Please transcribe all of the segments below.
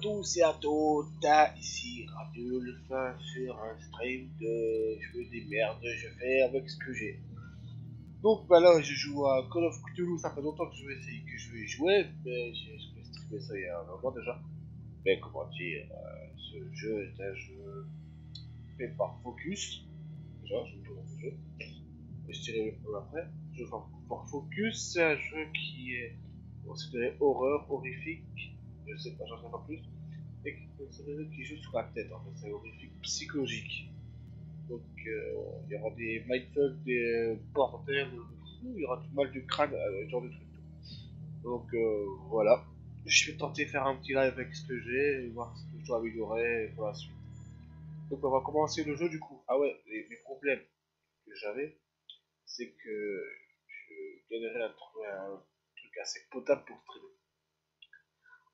tous et à toutes, ici Radulf sur un stream de je fais des merdes, je fais avec ce que j'ai. Donc bah là je joue à Call of Cthulhu, ça fait longtemps que je vais essayer que je vais jouer, mais j'ai streamé ça il y a un moment déjà. Mais comment dire, ce jeu est un jeu fait par Focus, déjà je vous présente le jeu, et je dirais pour après, je joue par Focus, c'est un jeu qui est considéré horreur, horrifique, je sais pas, j'en sais pas plus. C'est des jeux qui jouent sur la tête en fait, c'est horrifique psychologique. Donc il y aura des mindfuck, des bordels de fou, il y aura du mal du crâne, ce genre de trucs. Donc voilà. Je vais tenter de faire un petit live avec ce que j'ai et voir ce que je dois améliorer pour la suite. Donc on va commencer le jeu du coup. Ah ouais, les problèmes que j'avais, c'est que je galérais à trouver un truc assez potable pour streamer.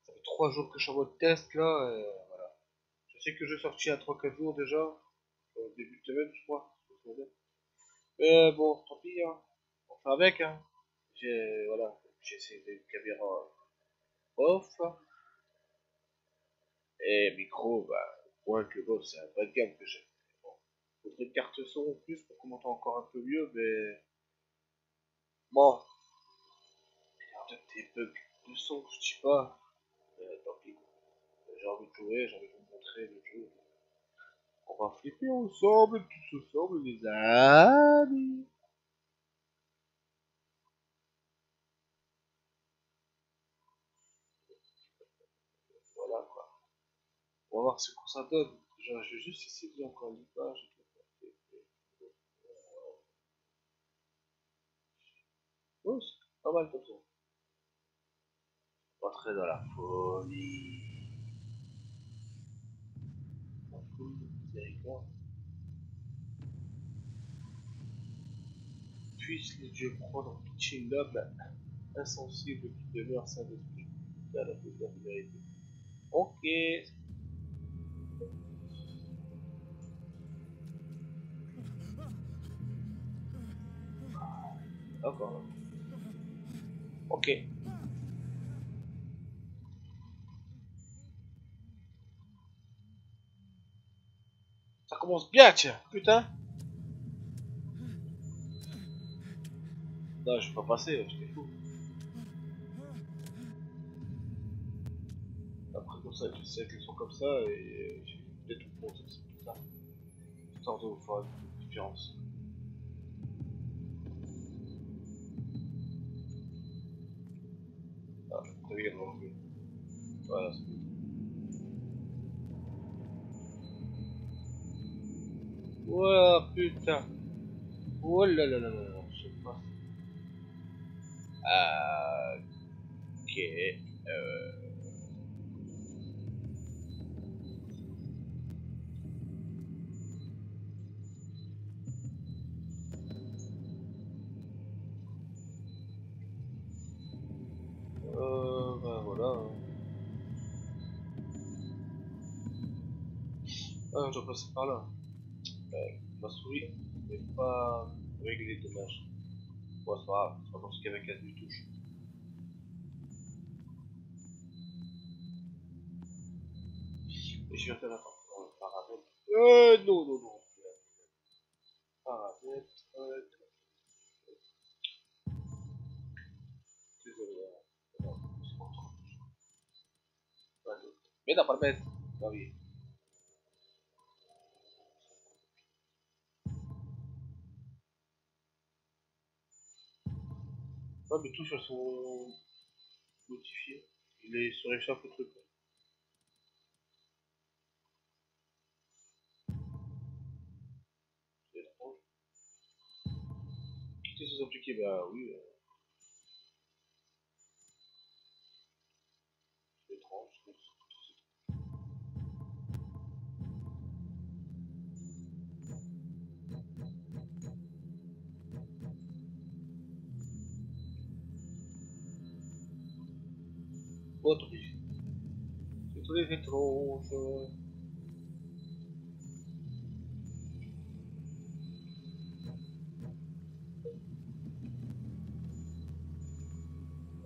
Ça fait 3 jours que je suis en mode test là, voilà. Je sais que je sortis à 3-4 jours déjà, au début de semaine, je crois. Mais bon, tant pis, hein. On fait avec, hein. Voilà, j'ai essayé des caméras off. Et micro, bah, moins que bon, c'est un bas de gamme que j'ai. Bon, faudrait une carte son en plus pour qu'on m'entende encore un peu mieux, mais bon, il y a peut-être des bugs de son, je dis pas. Tant pis, quoi. J'ai envie de jouer, j'ai envie de vous montrer le jeu. On va flipper ensemble, tous ensemble, les amis. Voilà, quoi. On va voir ce que ça donne. Genre, je vais juste essayer de lire encore une page. Oh, c'est pas mal comme ça. Pas très dans la folie. La folie, miséricorde. Puisse les dieux prendre pitié noble, insensible qui demeure saint d'esprit, à la hauteur de vérité. Ok. D'accord. Ok. Ça commence bien, tiens. Putain. Non, je vais pas passer, je t'ai fou. Après, comme ça, je sais qu'ils sont comme ça et j'ai peut-être tout pour c'est tout ça. Histoire de vous faire une différence. Ah, je préviens de l'enlever. Voilà, c'est bon. Ouah, putain. Oh là là là là là, je sais pas. Ok. Ben voilà. Ah, je dois passer par là. Ma souris n'est pas réglée, dommage. Bon, c'est pas grave, c'est pas parce qu'il y avait 4 du touche. Et je vais faire attends, paramètres. Non, non, non. Paramètres. Désolé. Non, c'est pas trop. Pas d'autre. Mais non, paramètres. Ah oui. Ouais, mes touches elles sont modifiées. Il est sur échappe le truc. C'est étrange. Quitter ces appliqués, bah oui. C'est étrange. Bon, tant pis. C'est tous les étranges.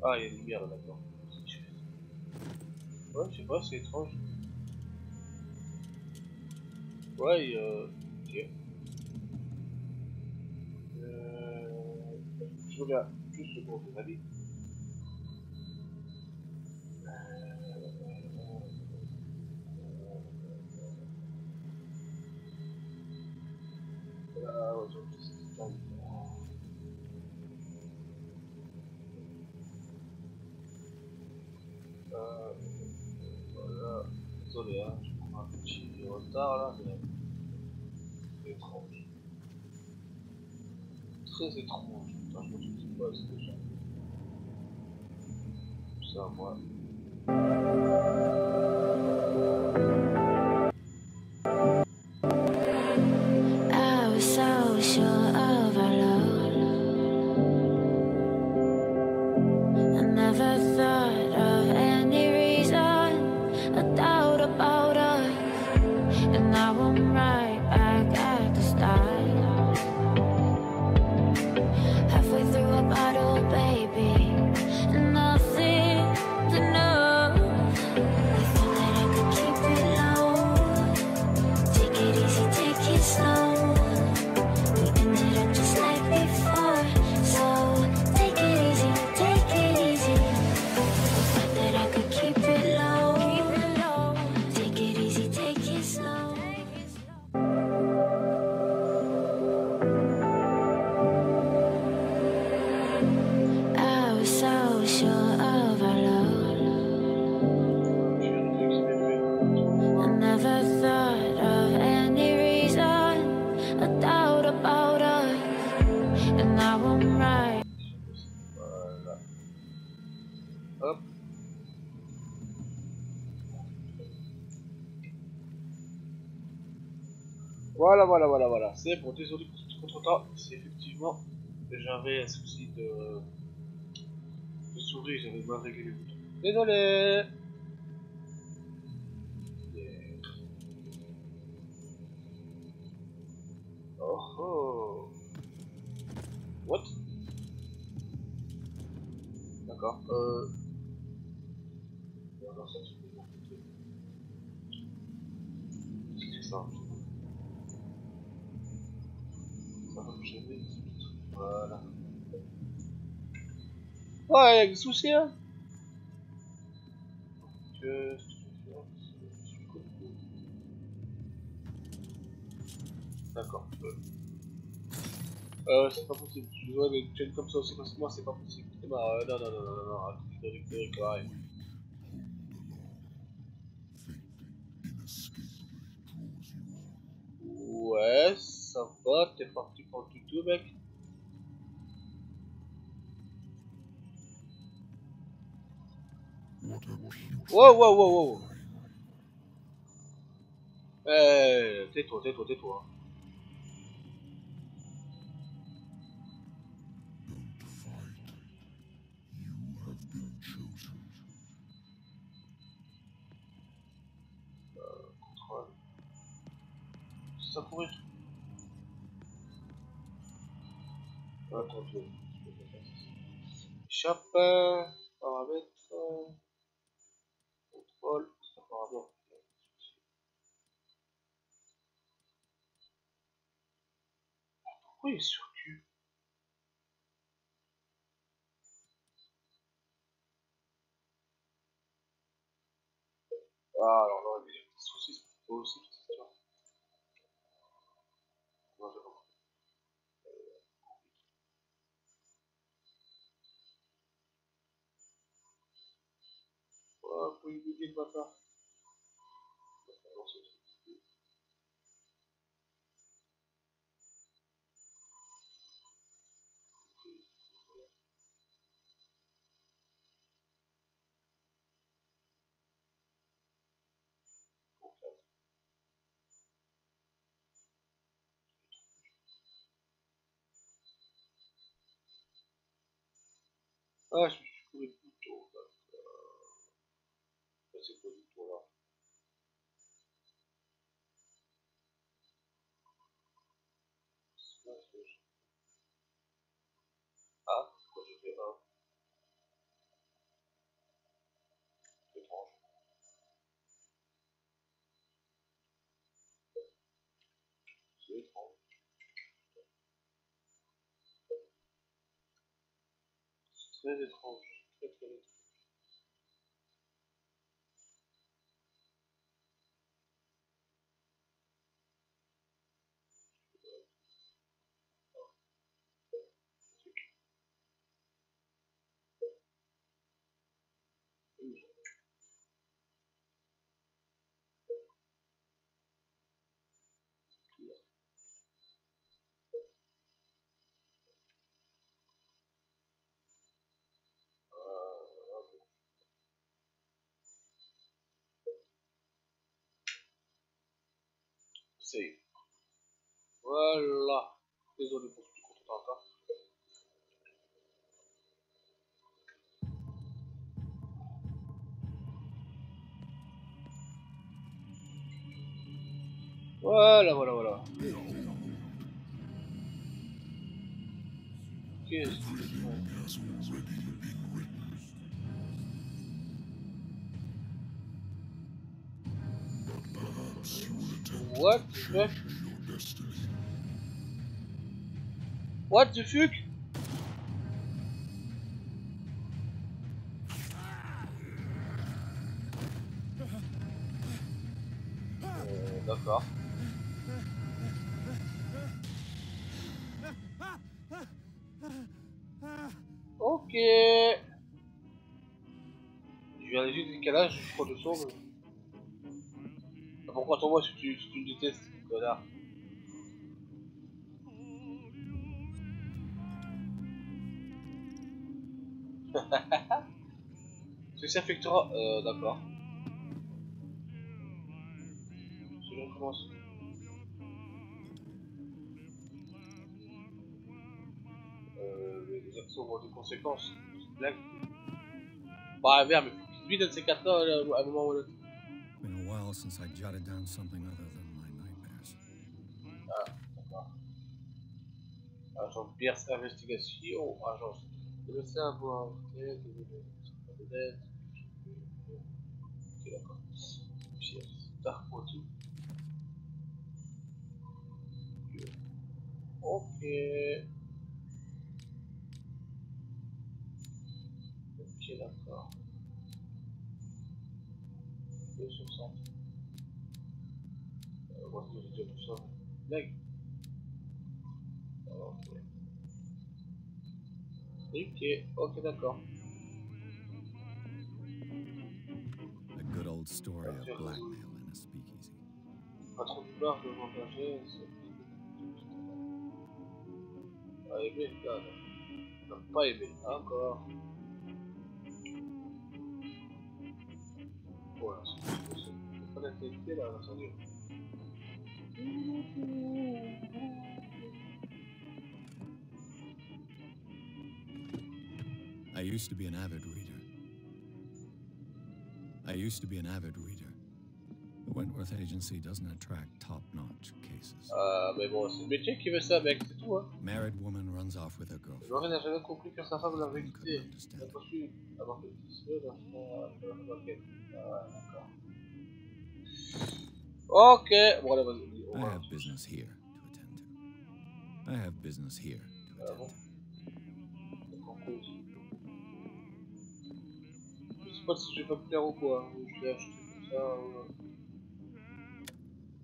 Ah, il y a une lumière là, d'accord. Ouais, je sais pas, c'est étrange. Ouais, ok. Je regarde juste le bon de avis. Ouais, c'est ça. Euh, voilà. Désolé, hein, je prends un petit retard là, mais c'est étrange. Très étrange. Putain, je me dis pas, c'est déjà. Ça, moi. I was so sure of our love. I never thought of any reason, a doubt about us. And now I'm right back at the start. Halfway through a bottle, baby, and nothing to know. I thought that I could keep it low. Take it easy, take it slow. We ended up just like before, so take it easy, take it easy. Thought that I could keep it low. Take it easy, take it slow. I was so sure of our love. I never thought of any reason, a doubt about us. And now I'm right. Voilà. Hop. Voilà. C'est bon, désolé pour ce contretemps. C'est effectivement, j'avais un souci de souris, j'avais mal réglé les boutons. Désolé. Oh oh. What? D'accord. Alors ça, tu peux m'en c'est ça. Ça va me gêner. Voilà. Ouais, y'a des soucis, hein? Que je suis cool. D'accord. C'est pas possible. Je dois des chaînes comme ça aussi facilement, c'est pas possible. Non, arrête. Historique, ouais. Ouais, ça va, t'es parti pour le tuto, mec. Wow. Tais-toi, tais-toi. Contrôle. C'est ça courir. Attends, je vais faire ça. Échappe, paramètres, contrôle, ça paramètres. Pourquoi il est sur Q? Ah, alors là, il y a des soucis, c'est pas aussi, cette histoire. Non, j'ai pas compris. Oh, faut y bugger le bâtard. Non, c'est tout. Ah, je me suis trouvé le bouton, là. C'est quoi le bouton, là? Ah, pourquoi j'ai fait un? C'est étrange. très étrange. Très très étrange. C'est. Voilà. Désolé pour ce petit contretemps. Voilà, voilà, voilà. Qu'est-ce que c'est? What the fuck? What the fuck? D'accord. Ok. Je viens juste du décalage, je crois, de son. Pourquoi toi, moi, si tu me détestes, connard? Ceci affectera. D'accord. Je recommence. Les actions ont des conséquences. C'est une blague. Bah, merde, mais faut qu'il se vide de ces quatre-là à un moment ou à l'autre. Been a while since I jotted down something other than my nightmares. Ah, d'accord. Agent de Pierce Investigation, agence de le savoir, ok, d'accord. Pierce, Dark Moto. Ok. Ok, d'accord. 260. Moi, je vais dire tout ça. Mec. Ok. Ok, ok, d'accord. A good old story of blackmail in a speakeasy. Pas trop de peur de m'engager. Pas aimé, regarde. Non, pas aimé. Encore. Voilà, c'est pas d'activité là, l'incendie. I used to be an avid reader. The Wentworth Agency doesn't attract top-notch cases. Mais bon, c'est le métier qui veut ça, mec, c'est tout, hein. Married woman runs off with her girlfriend. J'aurais n'a jamais compris que sa femme l'avait Couldn't quitté. understand. Il a poursuivi avant que le se dans son enquête. Ah, d'accord. Ok, bon, allez, vas-y, on I va. have business here to attend to. Ah bon? D'accord, cool. Je sais pas si je vais pas me plaire ou quoi, ou je l'ai acheté comme ça, ou...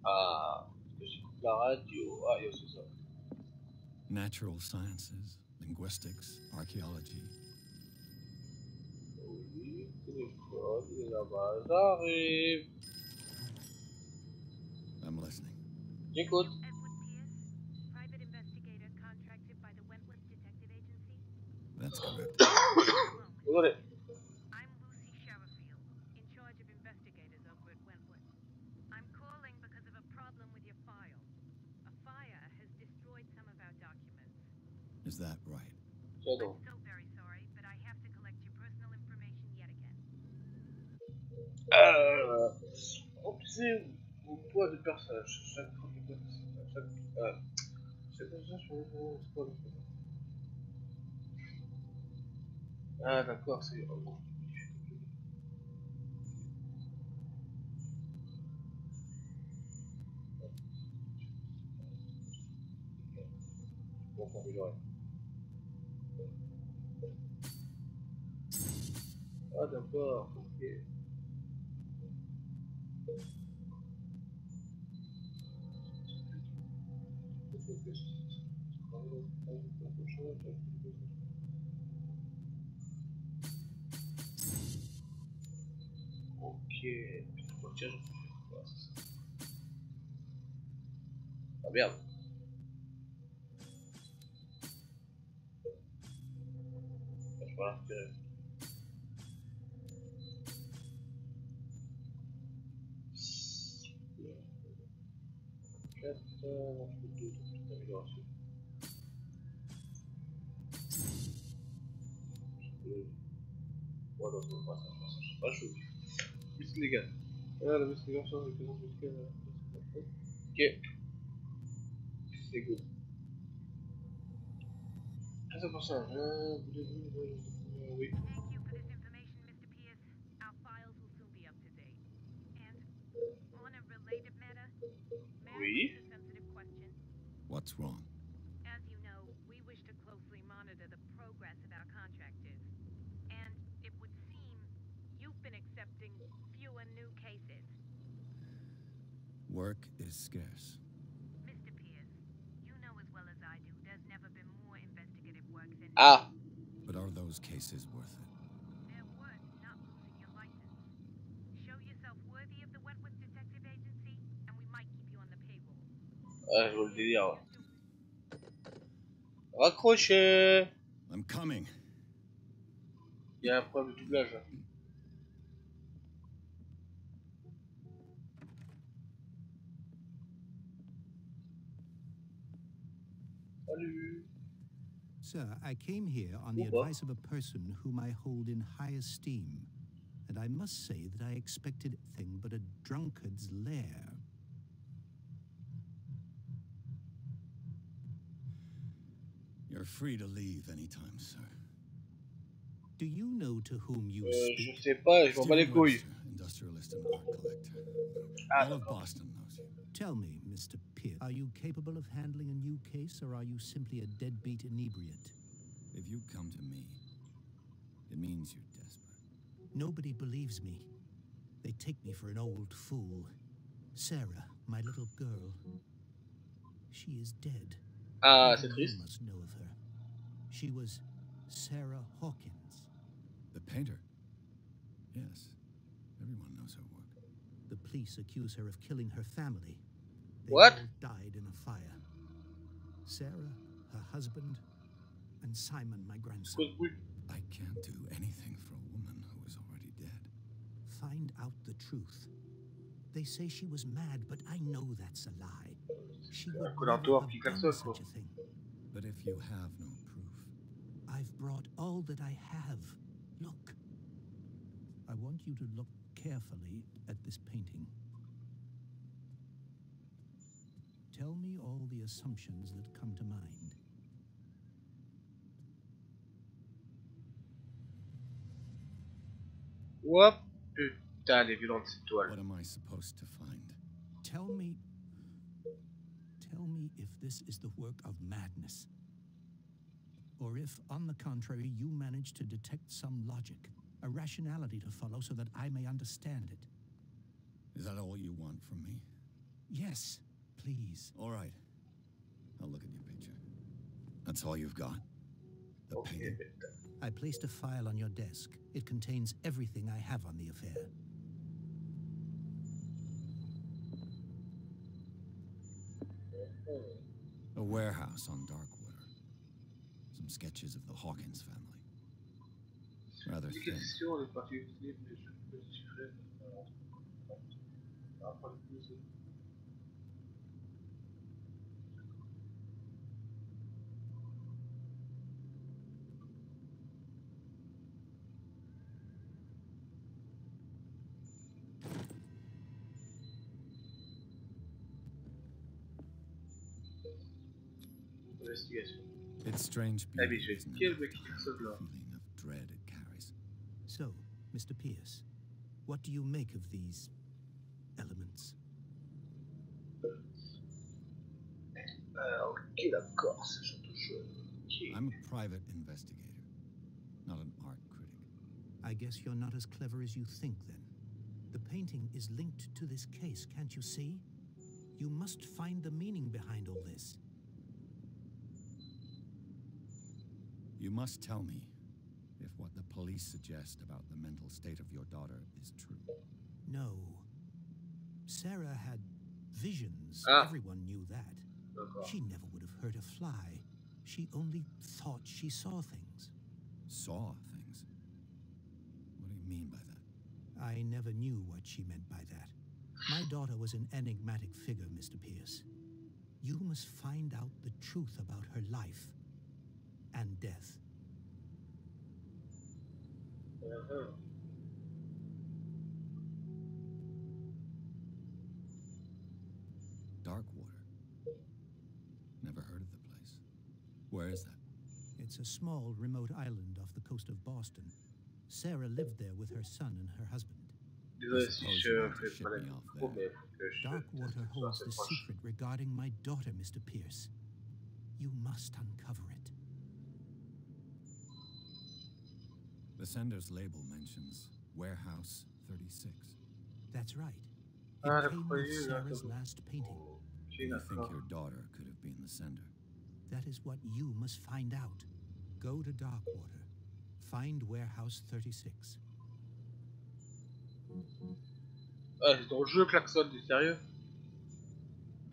Ah, parce que j'écoute la radio. Ah, yo, c'est ça. Natural sciences, linguistics, archaeology. Oui, téléphone, il est là-bas, j'arrive. I'm listening. J'écoute. Private investigator contracted by the Wentworth Detective Agency. That's correct. Désolé. I'm Lucy Sherifield, in charge of investigators over at Wentworth. I'm calling because of a problem with your file. A fire has destroyed some of our documents. Is that right? Tiens donc. I'm so very sorry, but I have to collect your personal information yet again. Oh, tu sais, au poids de personnage, chaque fois que chaque personnage, c'est quoi le poids? Ah, d'accord, c'est. Oh, bon. Bon, ça améliorer. Ah d'accord, ok. Ok. Tiens, j'en fais quoi, c'est ça. Ah merde. Je vais l'inspirer. 4, non, je fais 2, donc amélioration. Ouais, non, ça va pas, ça va, ça va pas chaud. Muscle légal. Ah, la muscle légale change de présence musculaire. Ok, c'est good. Ah, ça pour ça. Oui. Thank you for this information, Mr. Pierce. Our files will soon be up to date. And on a related matter, may I Oui. raise a sensitive question? What's wrong? As you know, we wish to closely monitor the progress of our contractors. And it would seem you've been accepting fewer new cases. Work is scarce. Mr. Pierce, you know as well as I do there's never been more investigative work than Ah. But are those cases worth it? they're worth not losing your license. Show yourself worthy of the Wentworth Detective Agency, and we might keep you on the payroll. Ah, je vois le délire. Raccrochez. I'm coming. Il y a un problème de doublage là. Salut. Sir, I came here on the Pourquoi? advice of a person whom I hold in high esteem, and I must say that I expected anything but a drunkard's lair. You're free to leave anytime, sir. Do you know to whom you Je speak? sais pas, je m'en bats les Stephen couilles. Webster, industrialist and art collector. Ah, All of d'accord. Boston knows you. Tell me, Mr. Pierce, are you capable of handling a new case, or are you simply a deadbeat inebriate? If you come to me, it means you're desperate. Nobody believes me. They take me for an old fool. Sarah, my little girl, she is dead. Ah, Even c'est you triste. must know of her. She was Sarah Hawkins. The painter? Yes. Everyone knows her work. The police accuse her of killing her family. They What? all died in a fire. Sarah, her husband, and Simon, my grandson. Coup de bruit. I can't do anything for a woman who is already dead. Find out the truth. They say she was mad, but I know that's a lie. She would never Collantor have qui done calçonne, such quoi. a thing. But if you have no proof, I've brought all that I have. Look. I want you to look carefully at this painting. Tell me all the assumptions that come to mind. Oh putain, elle est violente cette toile. what am I supposed to find? Tell me if this is the work of madness. Or if, on the contrary, you manage to detect some logic, a rationality to follow so that I may understand it. Is that all you want from me? Yes, please. All right. I'll look at your picture. That's all you've got? The Ok, painting? putain. I placed a file on your desk. It contains everything I have on the affair. A warehouse on Darkwater. Some sketches of the Hawkins family. Rather Les thin. questions, les parties utilisées, mais je peux chiffrer. Après le plus. Investigation. It's strange beauty, Habitué. isn't Quel it? mec qui personne là. The feeling of dread it carries. So, Mr. Pierce, what do you make of these elements? Ok, d'accord, c'est surtout chouette. Ok. I'm a private investigator, not an art critic. I guess you're not as clever as you think, then. The painting is linked to this case, can't you see? You must find the meaning behind all this. You must tell me if what the police suggest about the mental state of your daughter is true. No. Sarah had visions. Ah. Everyone knew that. D'accord. She never would have hurt a fly. She only thought she saw things. Saw things? What do you mean by that? I never knew what she meant by that. My daughter was an enigmatic figure, Mr. Pierce. You must find out the truth about her life and death. Darkwater. Never heard of the place. Where is that? It's a small, remote island off the coast of Boston. Sarah lived there with her son and her husband. Désolé si je fais pas la trop, mais faut que je Darkwater holds the proche. secret regarding my daughter, Mr. Pierce. You must uncover it. The sender's label mentions Warehouse 36. That's right. Ah, It came d'accord, with oui, Sarah's d'accord. last painting. Do you think your daughter could have been the sender? That is what you must find out. Go to Darkwater. Find Warehouse 36. Ah, c'est dans le jeu, klaxon, t'es sérieux?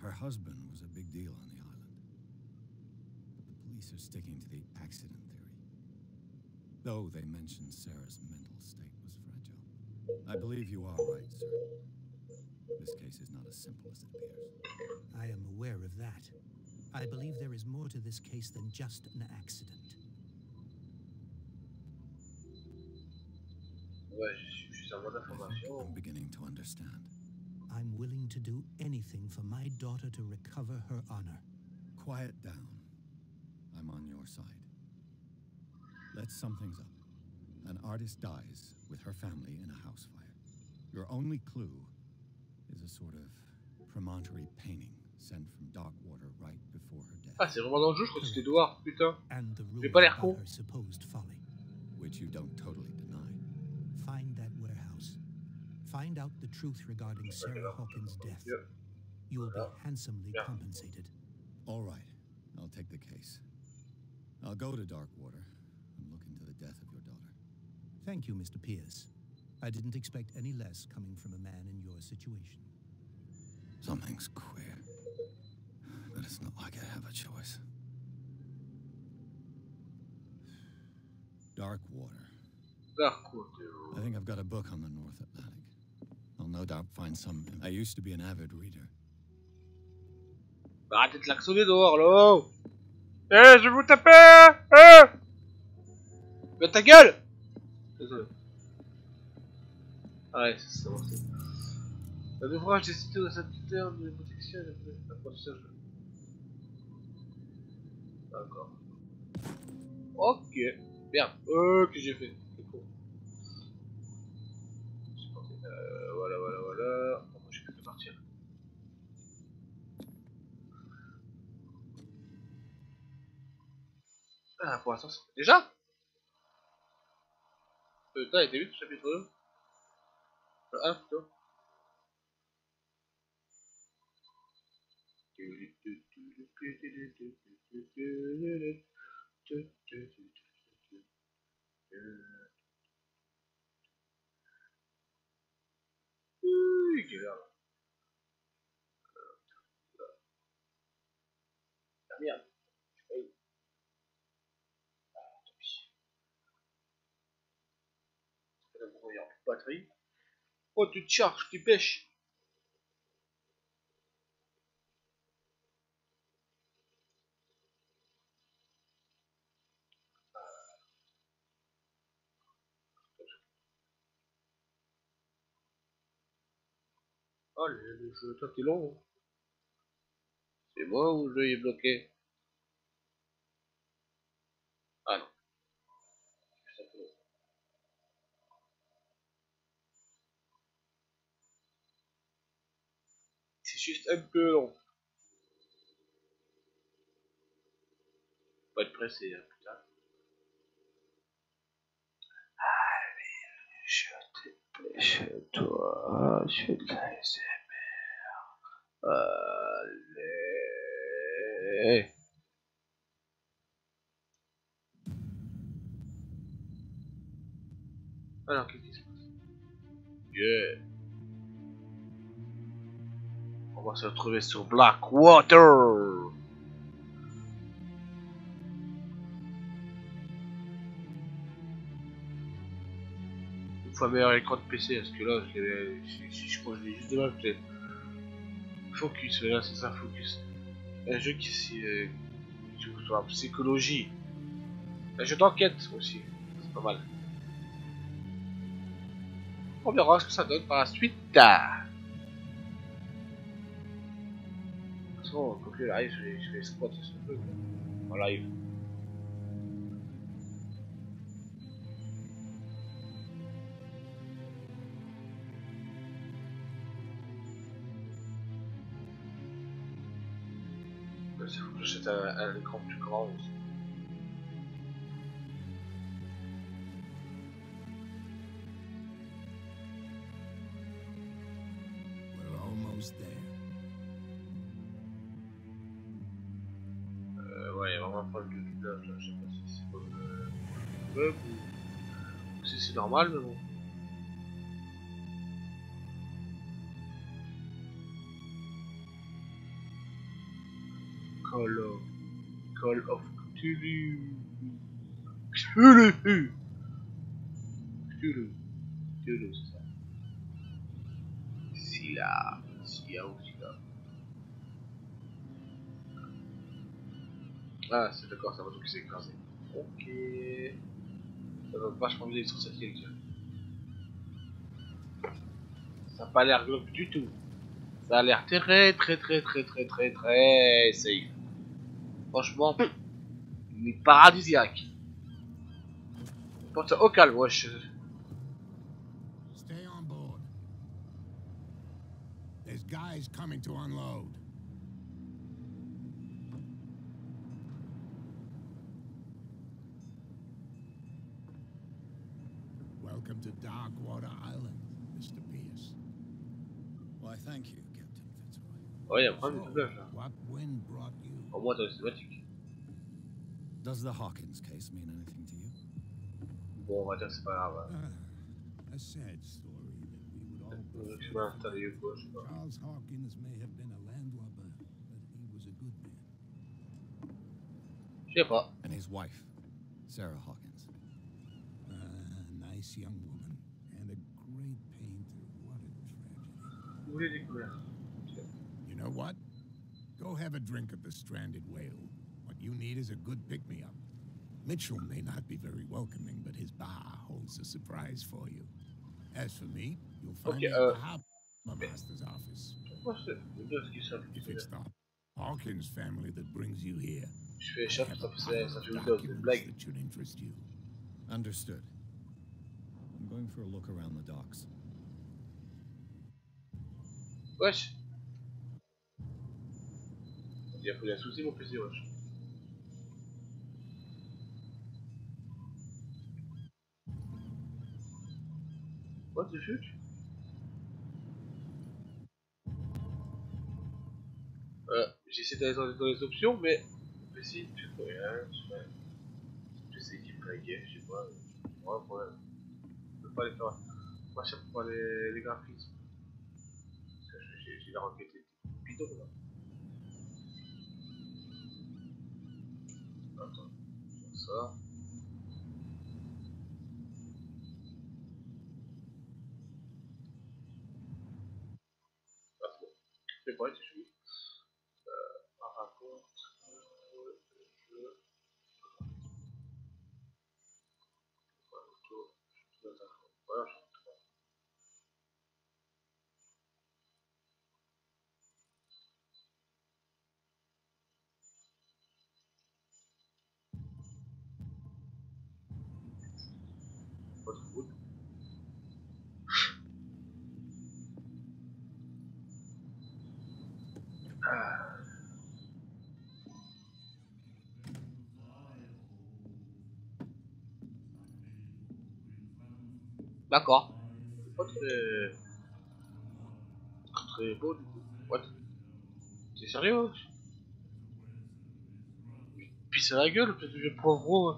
Her husband was a big deal on the island. But the police are sticking to the accident theory. Though they mention Sarah's mental state was fragile. I believe you are right, sir. This case is not as simple as it appears. I am aware of that. I believe there is more to this case than just an accident. Ouais, je suis un mode I think d'information. I'm beginning to understand. I'm willing to do anything for my daughter to recover her honor. Quiet down. I'm on your side. Let's sum things up. An artist dies with her family in a house fire. Your only clue is a sort of promontory painting sent from Darkwater right before her death. Ah, c'est vraiment dans le jeu, je crois que c'était Edouard, putain. And the J'ai rumor pas l'air about con. her supposed folly. Which you don't totally deny. Find that warehouse. Find out the truth regarding Sarah Hawkins' death. Yeah. You will be handsomely Yeah. compensated. All right, I'll take the case. I'll go to Darkwater and look into the death of your daughter. Thank you, Mr. Pierce. I didn't expect any less coming from a man in your situation. Something's queer, but it's not like I have a choice. Darkwater. Darkwater. I think I've got a book on the North Atlantic. I'll no doubt find some. I used to be an avid reader. Arrêtez de klaxonner dehors, là. Eh, je vais vous taper. Eh. Mais ta gueule. Désolé. Ah ouais, c'est ça, c'est... L'ouvrage des cités de cette terre de protection et d'apprentissage. D'accord. Ok. Merde. Que j'ai fait. C'est con. Voilà, voilà, voilà. Bon, moi, j'ai plus que partir. Ah, pour l'instant, c'est... Déjà Putain, il était vite le chapitre 2. Le 1 plutôt. Quelle heure? Ah merde. Oui. Tant pis. C'est la première batterie. Oh, tu te charges, tu pêches. Oh, le jeu, toi, t'es long. Hein. C'est moi ou le jeu est bloqué? Ah non. C'est un peu long. C'est juste un peu long. Faut être pressé, hein, putain. Chez toi, je fais de la ASMR. Allez. Alors, qu'est-ce qui se passe? Yeah. On va se retrouver sur Blackwater. Une fois meilleur écran de PC, parce que là, je crois que je l'ai juste devant le focus, là, c'est ça, focus. Un jeu qui joue sur la psychologie. Un jeu d'enquête aussi, c'est pas mal. On verra ce que ça donne par la suite. De toute façon, quand il arrive, je vais squatter ce truc en live. Il faut que j'achète un écran plus grand aussi. We're almost there. Ouais, il y a vraiment un problème de doublage là, je sais pas si c'est pas bug ou si c'est normal, mais bon. Call of Cthulhu. Cthulhu, c'est ça. Scylla, Scylla ou Scylla. Ah, c'est d'accord, ça va donc s'est écrasé. Ok. Ça va vachement bien sur cette île. Ça a pas l'air glauque du tout. Ça a l'air très safe. Franchement, il est paradisiaque. Porte au calme, wesh. Stay on board. There's guys coming to unload. Welcome to Darkwater Island, Mr. Pierce. Why, thank you, Captain Fitzroy. Ouais, il y a un problème de doublage là. What wind brought you? Au moins, dans les cinématiques. Does the Hawkins case mean anything to you? Bon, on va dire que c'est pas grave. A sad story that we would all Je vais installer ou quoi, je sais pas. Charles Hawkins may have been a landlubber, but he was a good man. Je sais pas. And his wife, Sarah Hawkins. A nice young woman and a great painter. What a tragedy. Vous voulez découvrir? You know what? Go have a drink at the Stranded Whale. What you need is a good pick-me-up. Mitchell may not be very welcoming, but his bar holds a surprise for you. As for me, you'll find me at the harbor master's office. Pourquoi c'est le deux qui savent If it's the Hawkins family that brings you here, je fais échappe, ça fait une dose de documents blague. that should interest you. Understood. I'm going for a look around the docks. Wesh. Il a fallu un souci mon PC, wesh. What the fuck? J'essaie d'aller dans les options, mais le PC, tu fais rien, j'essaie qu'il me laguait, je sais pas, ouais, problème. Je peux pas les faire. Moi, je sais pas les graphismes. Parce que j'ai la requête bidon là. Attends, ça. Ah, c'est bon. C'est pas, c'est chouette. Par rapport. Voilà, pas trop cool. D'accord. pas très... très beau du coup. What? T'es sérieux? Pisse à la gueule, peut-être que je prends gros.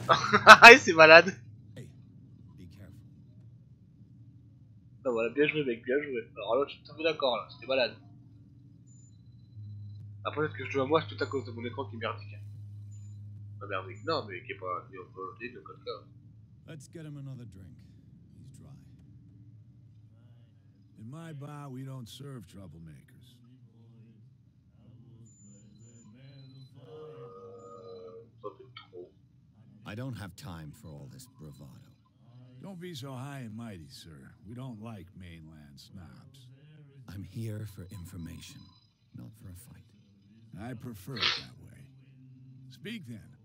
Ah, c'est malade. Hey, be careful. Ah, voilà, bien joué mec, bien joué. Alors là, je suis tout à fait d'accord là, c'était malade. Après, peut-être que je joue à moi, c'est tout à cause de mon écran qui est merdique. Pas merdique, non, mais qui est pas mis en volonté de quelqu'un. Let's get him another drink. He's dry. In my bar, we don't serve troublemakers. Ça fait trop. I don't have time for all this bravado. Don't be so high and mighty, sir. We don't like mainland snobs. I'm here for information, not for a fight. I prefer it that way. Speak then.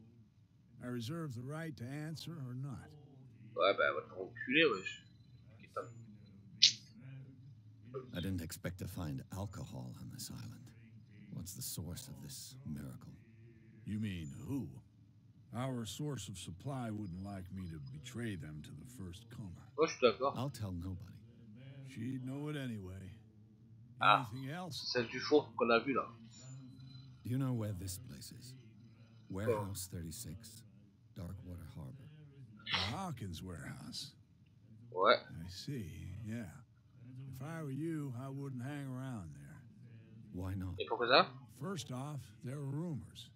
I reserve the right to answer or not. Ouais, bah, va t'enculer, wesh. I didn't expect to find alcohol on this island. What's the source of this miracle? You mean who? Our source of supply wouldn't like me to betray them to the first comer. Ouais, je suis d'accord. I'll tell nobody. She'd know it anyway. Ah, Anything else? c'est celle du fond qu'on a vu là. Do you know where this place is? Warehouse 36, Darkwater Harbor. The Hawkins warehouse. Ouais. I see, yeah. If I were you, I wouldn't hang around there. Why not? Et pourquoi ça? First off, there are rumors.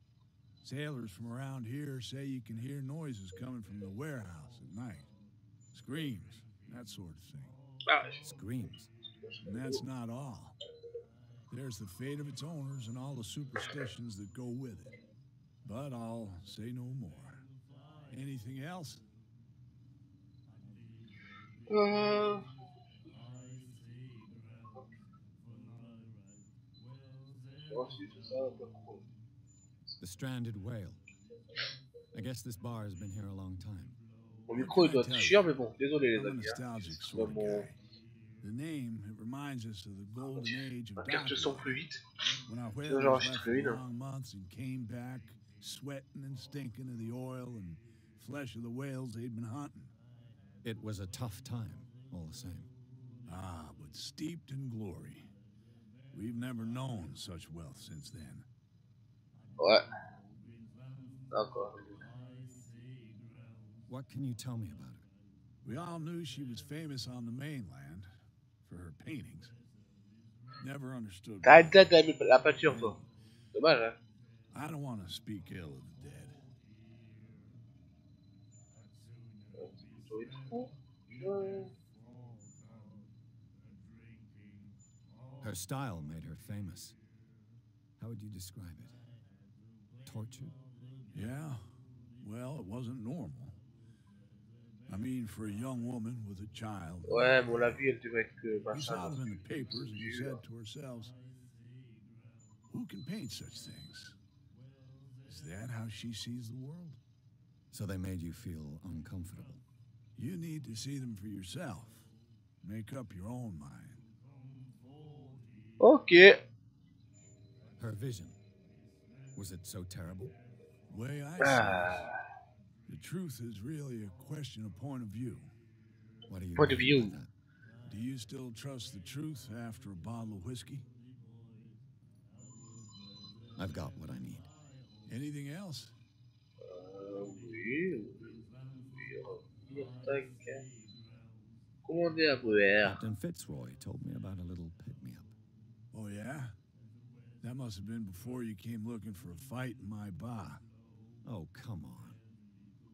Sailors from around here say you can hear noises coming from the warehouse at night. Screams, that sort of thing. Ah, Screams. And that's not all. There's the fate of its owners and all the superstitions that go with it. But I'll say no more. Anything else? The stranded whale. I guess this bar has been here a long time. Mon micro il doit être chiant, mais bon, désolé les I'm a amis. nostalgic C'est sort of mon... guy. The name, it reminds us of the golden age of Ma carte son Dracula. plus vite. When our Sinon whalers j'enregistre left for une. long months and came back, sweating and stinking of the oil and flesh of the whales they'd been hunting. It was a tough time, all the same. Ah, but steeped in glory. We've never known such wealth since then. Ouais. D'accord. What can you tell me about her? We all knew she was famous on the mainland for her paintings. Never understood T'as why. une tête à la peinture, toi. Dommage, hein. I don't want to speak ill of the dead. Her style made her famous. How would you describe it? Tortured? Yeah, well, it wasn't normal. I mean, for a young woman with a child. Ouais, mais on l'a vu, elle devait être que We saw machin. them in the papers and we said to ourselves, who can paint such things? Is that how she sees the world? So they made you feel uncomfortable. You need to see them for yourself. Make up your own mind. Ok. Her vision. Was it so terrible? Way I see it, the truth is really a question of point of view. What do you Point of mean view. by that? Do you still trust the truth after a bottle of whiskey? I've got what I need. Anything else? Oui. Oui, tac. Commander à boire. Captain Fitzroy told me about a little pick-me-up. Oh, yeah? That must have been before you came looking for a fight in my bar. Oh, come on.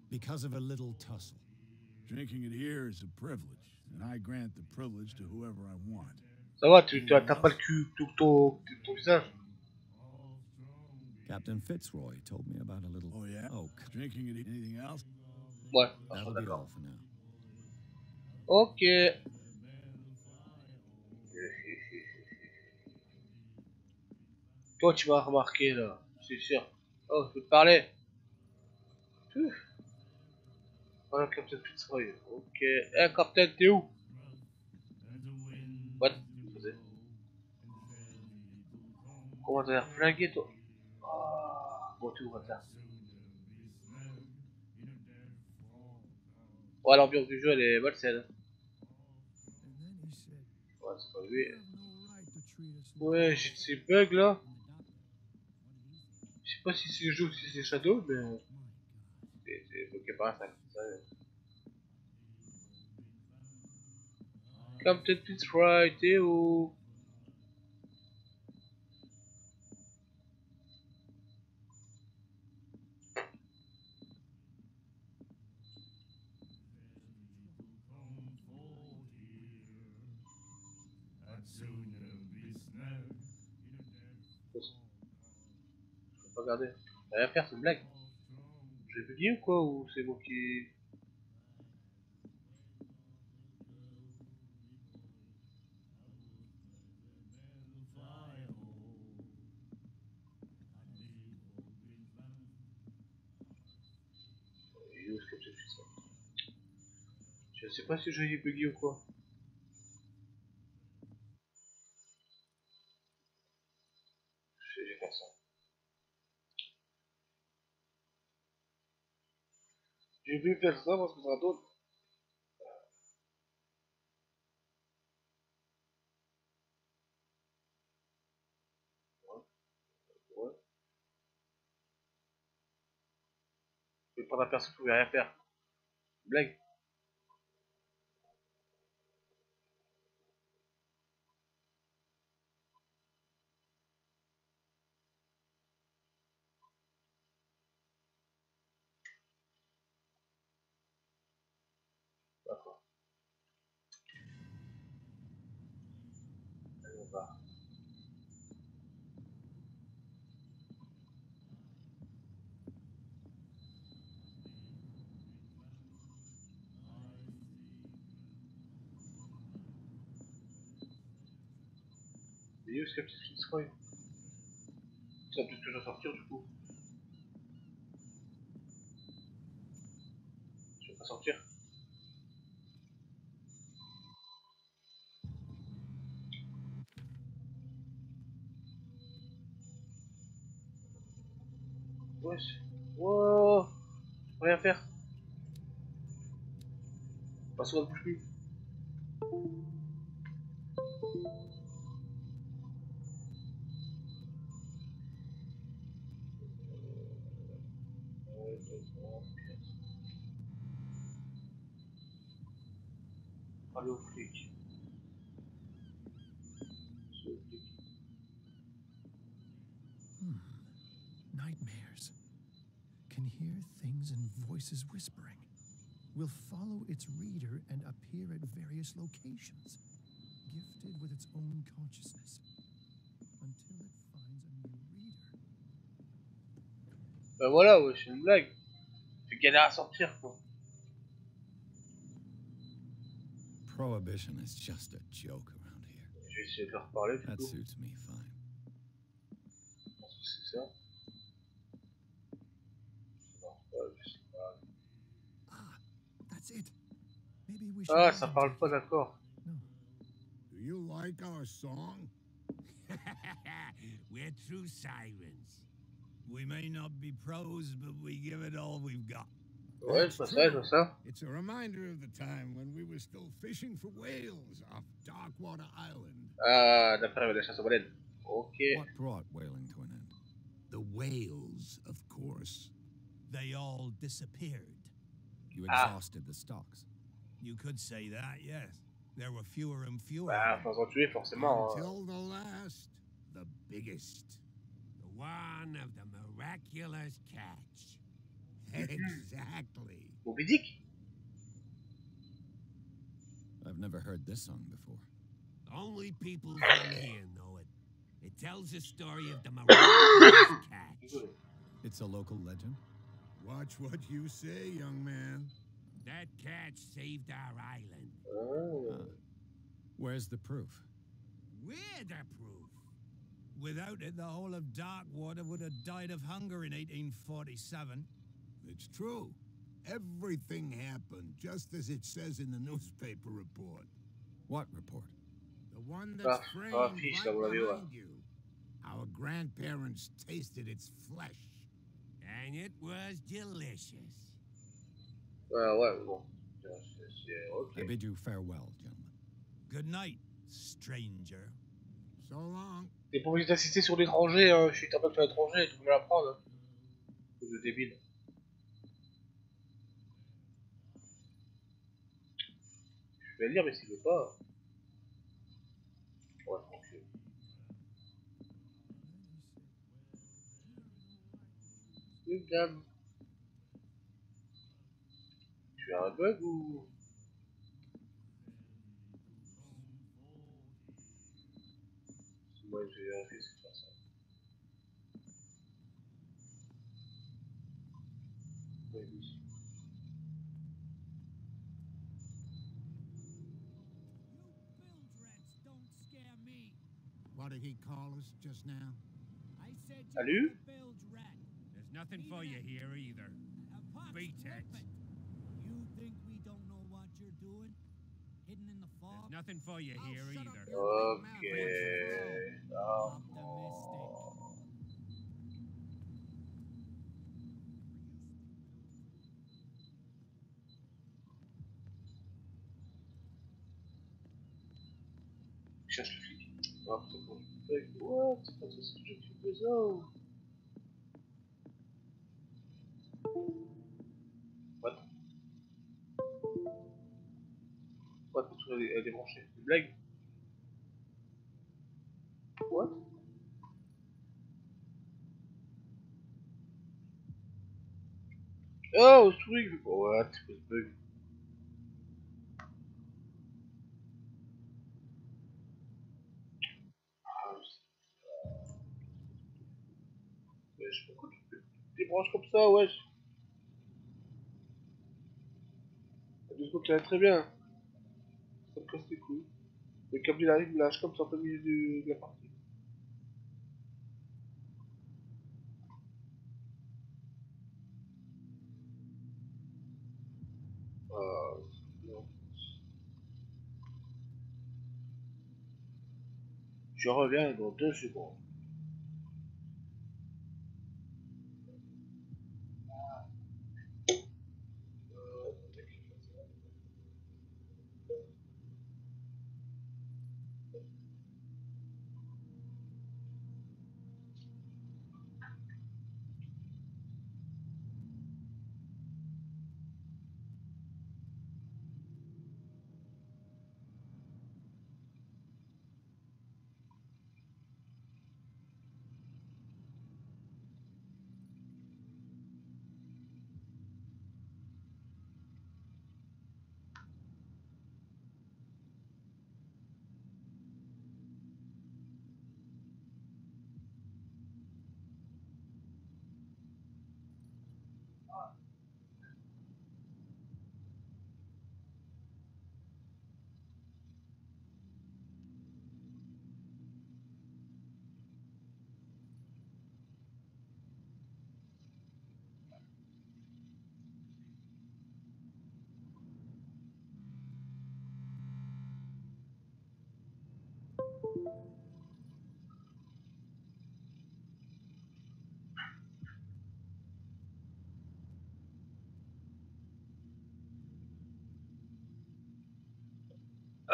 Because of a little tussle. Drinking it here is a privilege, and I grant the privilege to whoever I want. Ça va, t'as pas le cul tout ton visage. Captain Fitzroy told me about a little... Oh, yeah? Oh, Drinking it, anything else? Ouais, that'll be d'accord. all for now. Ok. Toi, tu m'as remarqué là, c'est sûr. Oh, je peux te parler. Voilà, Captain Fitzroy. Ok. Eh, Captain, t'es où? What? Comment t'as l'air flingué, toi? Ah, bon, tu vois ça. Ouais, l'ambiance du jeu, elle est malsaine. And then he said, Ouais, c'est pas lui. "You have no right to treat us like Ouais, j'ai ces bugs là. Je sais pas si c'est le jeu ou si c'est Shadow, mais c'est bloqué par un sac. Captain Fitzroy, t'es où? Je peux pas regarder. Y'a rien à faire, c'est une blague. J'ai bugué ou quoi? Ou c'est moi qui. Il est où ce Captain Fitzroy? Je sais pas si j'ai bugué ou quoi. Je vais faire ça. J'ai voulu faire ça parce que ça donne. Ouais. Je vais prendre la personne qui pouvait rien faire. Blague. D'accord. Allez, on va. Il est où ce Captain Fitzroy? Ça va peut-être que je dois sortir du coup. Je vais pas sortir. Wesh. Wow. Rien faire. Pas sur la bouche plus. Allez au flic. nightmares. Can hear things and voices whispering. Will follow its reader and appear at various locations, gifted with its own consciousness, until it finds a new reader. Bah voilà, ouais, c'est une blague. Tu galères à sortir, quoi. Prohibition is just a joke around here. Je vais essayer de leur parler, du That coup. suits me fine. Je pense que c'est ça. Non, je sais pas. Ah, that's it. Maybe we should. Ah, let ça him parle take pas, it. d'accord. No. Do you like our song? We're true sirens. We may not be pros, but we give it all we've got. Ouais, je vois ça, je vois ça. It's a reminder of the time when we were still fishing for whales off Darkwater Island. Ah, d'après la chasse aux baleines. Ok. What brought whaling to an end? The whales, of course. They all disappeared. You Ah. exhausted the stocks. You could say that, yes. There were fewer and fewer. Bah, faut en tuer, forcément. Until the last, the biggest. The one of the miraculous catch. Exactly. Moby Dick. I've never heard this song before. Only people from here know it. It tells the story of the miraculous catch. It's a local legend? Watch what you say, young man. That catch saved our island. Oh. Where's the proof? We're the proof. Without it, the whole of Darkwater would have died of hunger in 1847. It's true. Everything happened just as it says in the newspaper report. What report? The one that's framed right behind you. Our grandparents tasted its flesh. And it was delicious. Ouais, bon. Ok. I bid you farewell, gentlemen. Good night, stranger. So long. T'es pas obligé d'insister sur l'étranger, hein. Je suis capable de faire l'étranger, tu peux me l'apprendre. Hein. C'est de débile. Je vais lire, mais s'il veut pas. Ouais, tranquille. Une dame. Tu as un bug ou. Moi, j'ai vérifié ce que faire ça. Oui, oui. Don't scare me. What did he call us just now? I said Salut. bilge rat. There's nothing for you here either. Beat it. You think we don't know what you're doing? Hidden in the fog? There's nothing for you here either. Ok. Ah. Je cherche le flic. Ah, c'est bon. What? C'est pas ça, c'est que je fais ça. What? What? Elle est débranchée. C'est une blague? What? Oh, truc! What? C'est pas ce bug. Ah, wesh, pourquoi tu te débranches comme ça, wesh? Du coup, tu vas très bien. Ça me casse les couilles. Le câble il arrive, il lâche comme ça en plein milieu de la partie. Ah, non. Je reviens dans 2 secondes.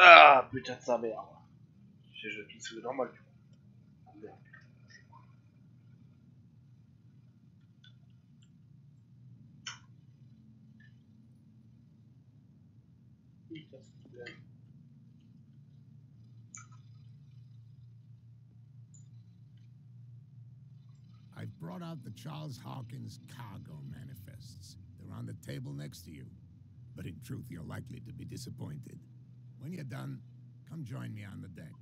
Ah, putain de sa mère. Je clique sur le normal, du coup. Ah, merde. Putain, c'est une blague. I've brought out the Charles Hawkins cargo manifests. They're on the table next to you. But in truth, you're likely to be disappointed. When you're done, come join me on the deck.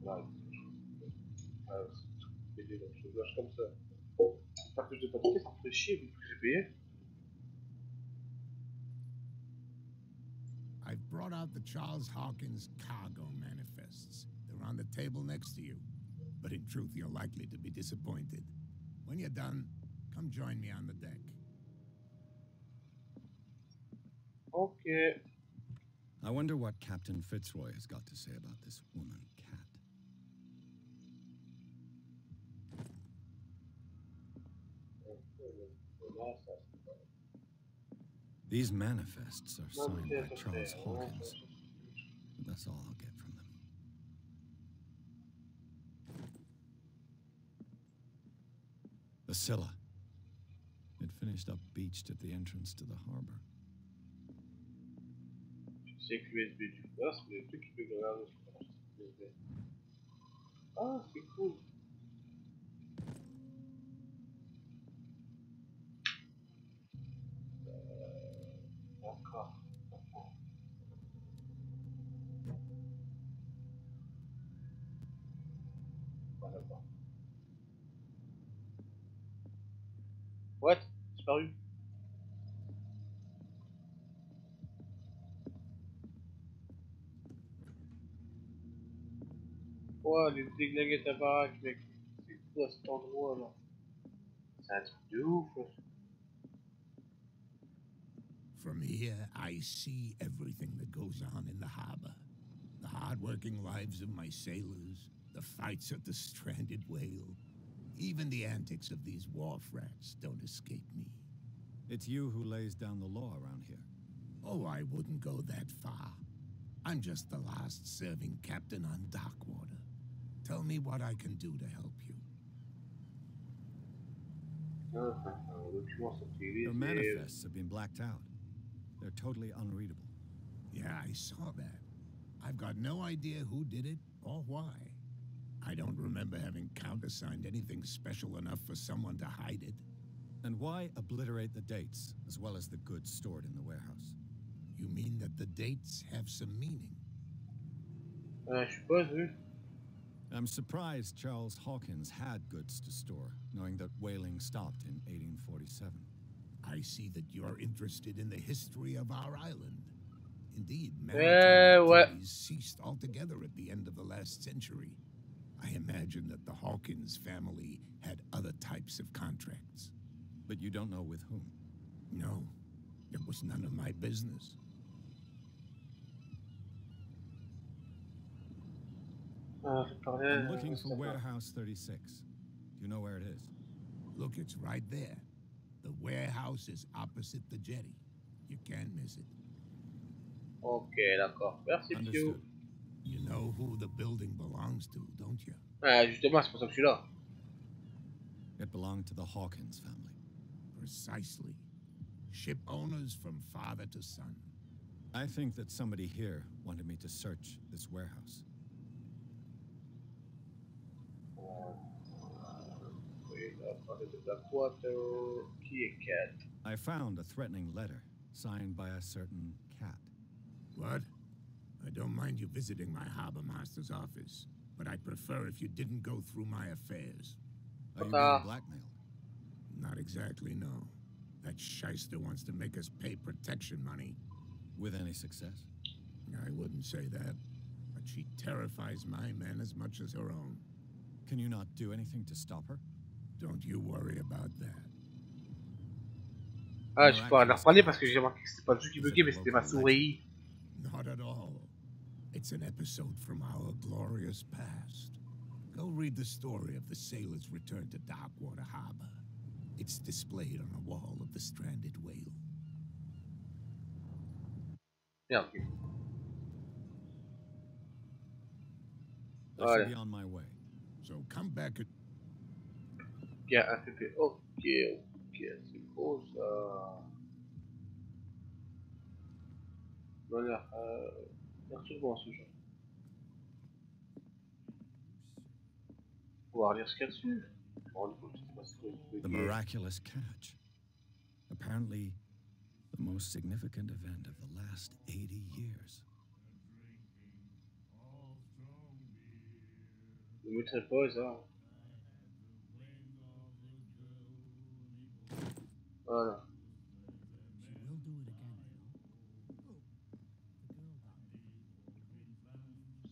Là, c'est pété, donc je lâche comme ça. J'espère que je t'ai pas piqué, ça me fait chier vu que j'ai payé. I've brought out the Charles Hawkins cargo manifests. They're on the table next to you. But in truth, you're likely to be disappointed. When you're done, come join me on the deck. Ok. I wonder what Captain Fitzroy has got to say about this woman, Cat. Là, ça, c'est pas... These manifests are signed by Charles Manifeste, Hawkins. That's all I'll get from them. The Scylla. It finished up beached at the entrance to the harbor. C'est que l'USB du bas, c'est le truc qui peut regarder sur l'USB. Ah, c'est cool. D'accord. Voilà. What? Disparu. Oh, les déglinguettes à baraque, mec. C'est quoi cet endroit là? C'est un truc de ouf. Ouais. From here, I see everything that goes on in the harbor. The hard-working lives of my sailors, the fights at the stranded whale. Even the antics of these wharf rats don't escape me. It's you who lays down the law around here. Oh, I wouldn't go that far. I'm just the last serving captain on Darkwater. Tell me what I can do to help you. Your manifests have been blacked out. They're totally unreadable. Yeah, I saw that. I've got no idea who did it or why. I don't remember having countersigned anything special enough for someone to hide it. And why obliterate the dates, as well as the goods stored in the warehouse? You mean that the dates have some meaning? Je suppose, oui. I'm surprised Charles Hawkins had goods to store, knowing that whaling stopped in 1847. I see that you're interested in the history of our island. Indeed, maritime activities ceased altogether at the end of the last century. I imagine that the Hawkins family had other types of contracts. But you don't know with whom? No, it was none of my business. I'm looking for Warehouse 36. Do you know where it is? Look, it's right there. The warehouse is opposite the jetty. You can't miss it. Ok, d'accord. Merci, Pio. You know who the building belongs to, don't you? Justement, c'est pour ça que je suis là. It belonged to the Hawkins family. Precisely. Ship owners from father to son. I think that somebody here wanted me to search this warehouse. I found a threatening letter signed by a certain cat. What? I don't mind you visiting my harbor master's office, but I'd prefer if you didn't go through my affairs. Are you being blackmailed? Not exactly, no. That shyster wants to make us pay protection money. With any success? I wouldn't say that, but she terrifies my men as much as her own. Can you not do anything to stop her? Don't you worry about that. Ah, je peux en reparler parce que j'ai remarqué que c'était pas le jeu qui buguait, mais c'était ma souris. Not at all. It's an episode from our glorious past. Go read the story of the sailor's return to Darkwater Harbor. It's displayed on a wall of the stranded whale. Yeah, okay. I should be on my way. So come back at... Bien, APP. Ok, c'est beau ça. Voilà, merci pour ce jeu. On va relire ce qu'il y a dessus. The miraculous catch. Apparently, the most significant event of the last 80 years. Je mettrai pause, hein. Voilà.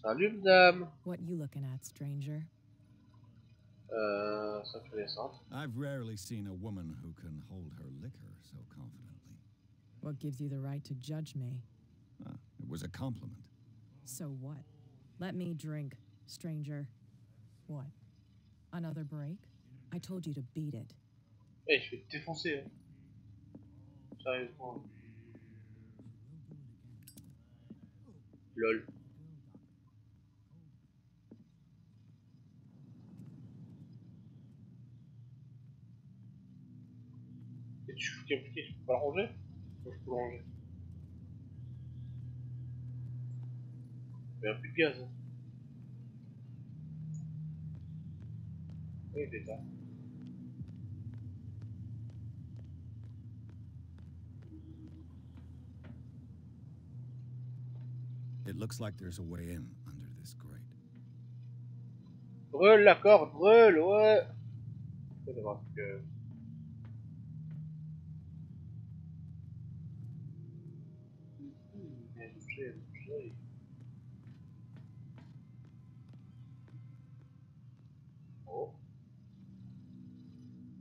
Salut, madame. What you looking at, stranger? I've rarely seen a woman who can hold her liquor so confidently. What gives you the right to judge me? It was a compliment. So what? Let me drink, stranger. What? Another break? I told you to beat it. Eh, je vais te défoncer. Hein. Sérieusement. Lol. Et tu fous qu'un petit, tu peux pas le ranger? Moi je peux le ranger. Mais un peu de gaz. Hein. Oui, il est là. It looks like there's a way in under this grate. Brûle la corde, brûle, ouais. C'est vrai que... J'ai. Oh.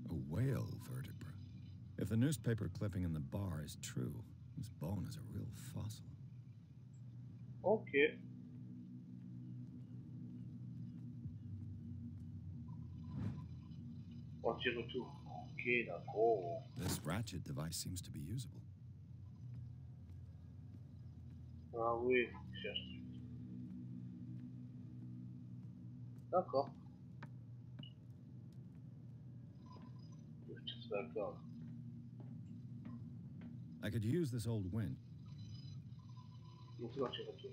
A whale vertebra. If the newspaper clipping in the bar is true, this bone is a real fossil. Ok. Anti-retour. Ok, d'accord. This ratchet device seems to be usable. Ah oui, faut que je cherche. D'accord. Je cherche la corde. I could use this old winch. Donc c'est l'anti-retour.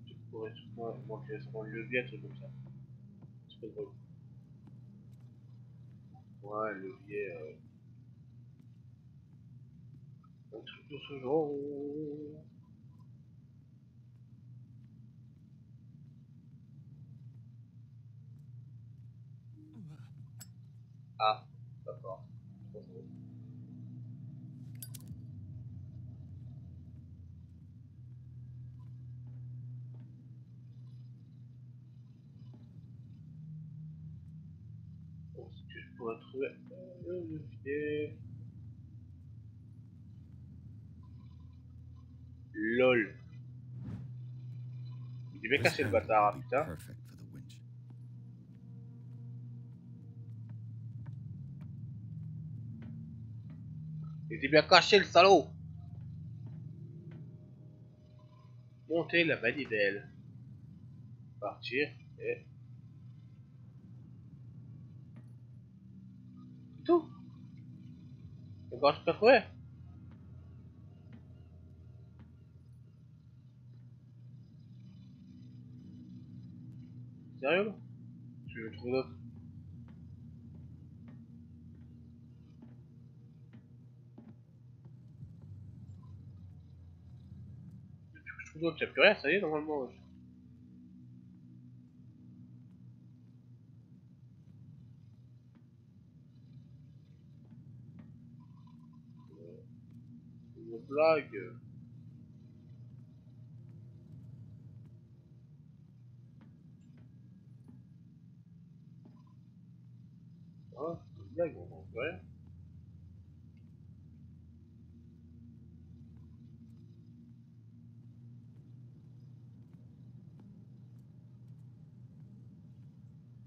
Tu pourrais manquer sur le levier, un truc comme ça. C'est pas drôle. Ouais, levier. Un truc de ce genre. Ah, d'accord. Est-ce que je pourrais trouver le levier? LOL. Il est bien This caché le handle bâtard, would hein, be putain. perfect for the winch. Il était bien caché le salaud. Monter la manivelle. Partir et... C'est tout. Encore je peux trouver. Sérieux? Je vais trouver d'autres. Je trouve d'autres, y'a plus rien, ça y est, normalement. Une blague. Hein? Une blague, on n'en fait rien.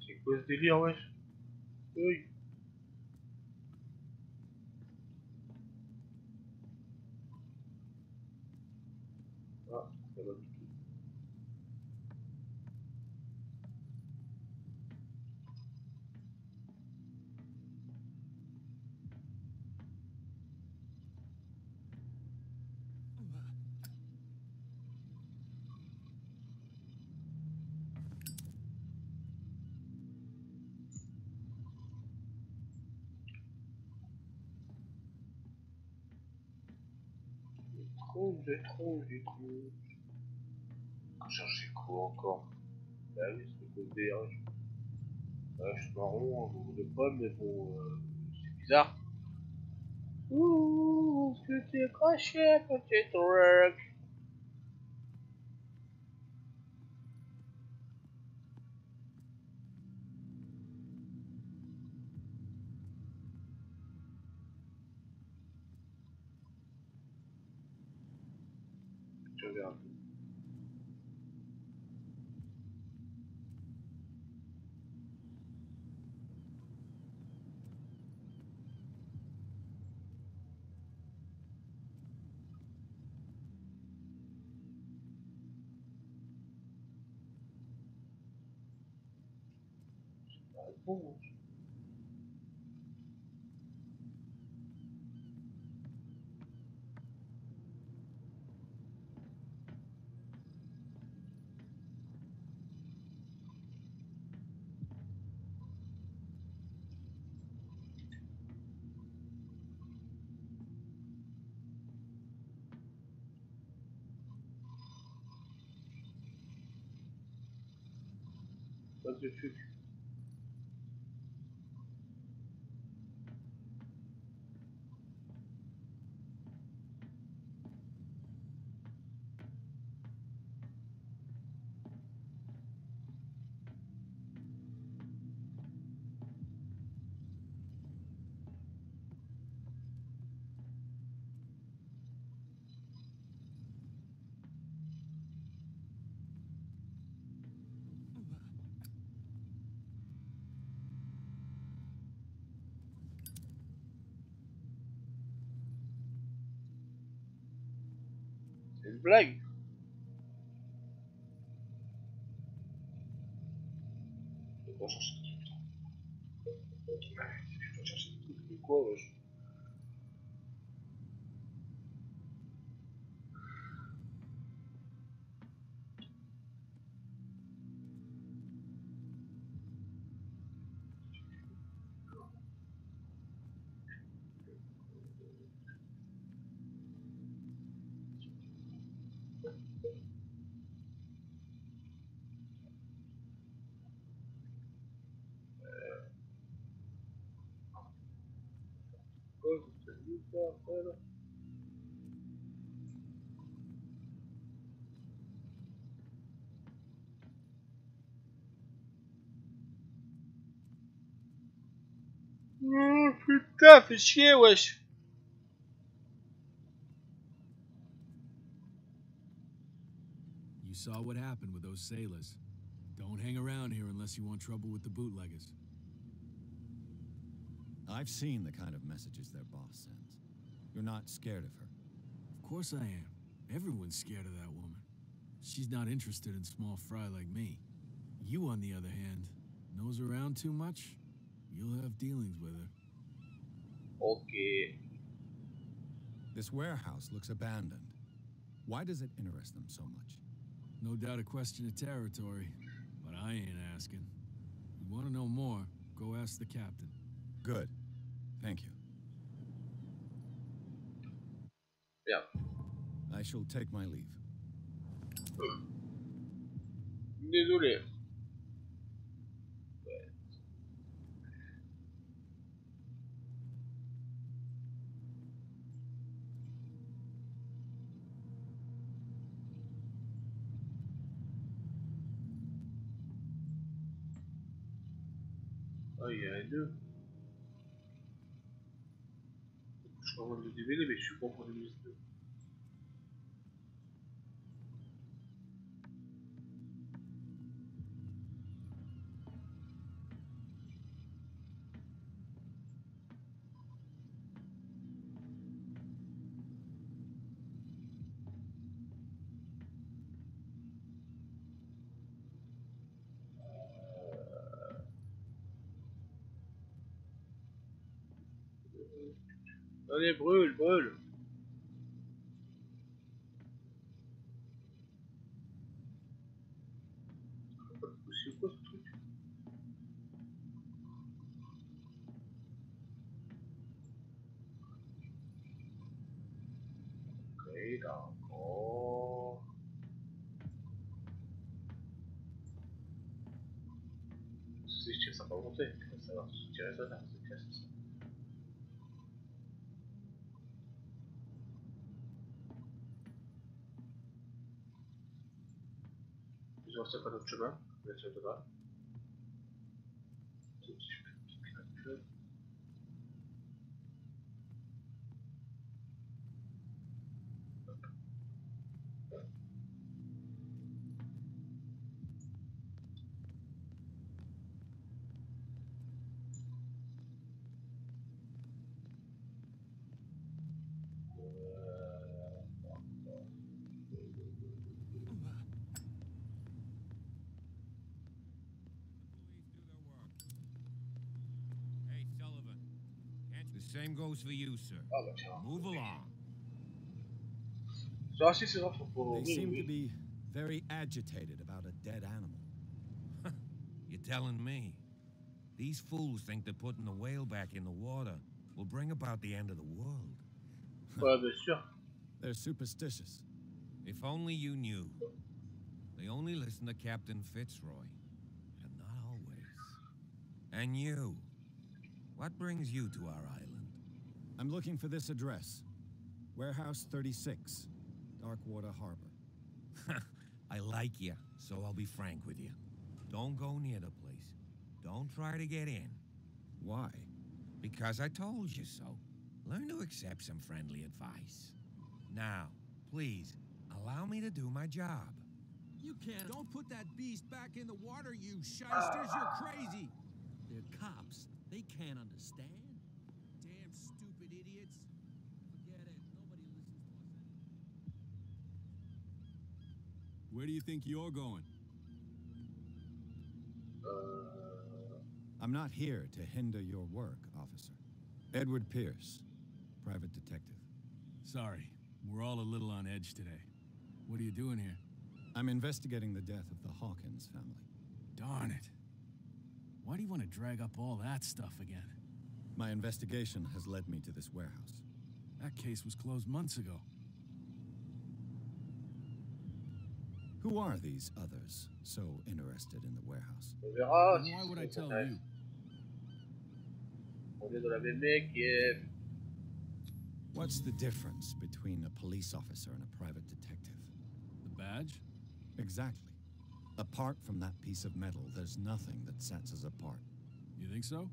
C'est quoi ce délire, wesh? Oui. Ah, ça va du tout. Étrange. Chercher quoi encore? Bah oui, c'est le délire. Je suis marron, un jour de pomme, mais bon, c'est bizarre. Ouh, est-ce que t'es craché, petit truc? Je regarde. Bon. Pas de truc. C'est une blague. Je dois chercher des trucs. Je dois chercher des trucs. Mais quoi, wesh? Quoi, c'est ça, après, là? Putain, fais chier, wesh. You saw what happened with those sailors. Don't hang around here unless you want trouble with the bootleggers. I've seen the kind of messages their boss sends. You're not scared of her. Of course I am. Everyone's scared of that woman. She's not interested in small fry like me. You, on the other hand, nose around too much, you'll have dealings with her. Okay. This warehouse looks abandoned. Why does it interest them so much? No doubt a question of territory, but I ain't asking. You want to know more, go ask the captain. Good. Thank you. Bien. I shall take my leave. Désolé. Ah, il y a un 2. Je commande le DVD, mais je suis pas pour le mise 2. Allez, brûle, brûle. C'est quoi ce truc? Ok, d'accord. Si je tire, ça va pas monter. Ça va, si je tire ça, c'est clair, c'est ça. Je vois, c'est pas notre chemin. Je vais essayer de là. Police do their work. The same goes for you, sir. Ah bah tiens. Move along. Ça, si, c'est vrai, faut... They Oui, seem oui, to oui. be very agitated about a dead animal. You're telling me? These fools think that putting the whale back in the water will bring about the end of the world. Ouais, bien sûr. They're superstitious. If only you knew. They only listen to Captain Fitzroy. And not always. And you. What brings you to our island? I'm looking for this address. Warehouse 36, Darkwater Harbor. I like you, so I'll be frank with you. Don't go near the place. Don't try to get in. Why? Because I told you so. Learn to accept some friendly advice. Now, please, allow me to do my job. You can't. Don't put that beast back in the water, you shysters. You're crazy. They're cops. They can't understand. Damn stupid idiots. Forget it. Nobody listens to us anymore. Where do you think you're going? I'm not here to hinder your work, officer. Edward Pierce, private detective. Sorry. We're all a little on edge today. What are you doing here? I'm investigating the death of the Hawkins family. Darn it. Why do you want to drag up all that stuff again? My investigation has led me to this warehouse. That case was closed months ago. Who are these others so interested in the warehouse? On verra And si why would I ça tell s'intéresse. you? On est dans la même équipe. What's the difference between a police officer and a private detective? The badge? Exactly. Apart from that piece of metal, there's nothing that sets us apart. You think so?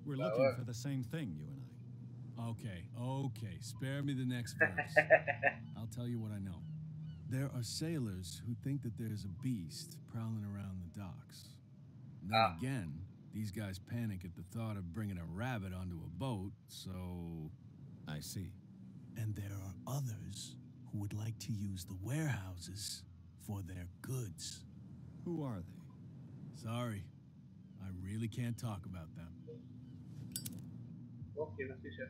We're Ah looking ouais. for the same thing, you and I. Okay. Spare me the next verse. I'll tell you what I know. There are sailors who think that there's a beast prowling around the docks. Then again, these guys panic at the thought of bringing a rabbit onto a boat, so... I see. And there are others who would like to use the warehouses for their goods. Who are they? Sorry, I really can't talk about them. Ok, merci chef.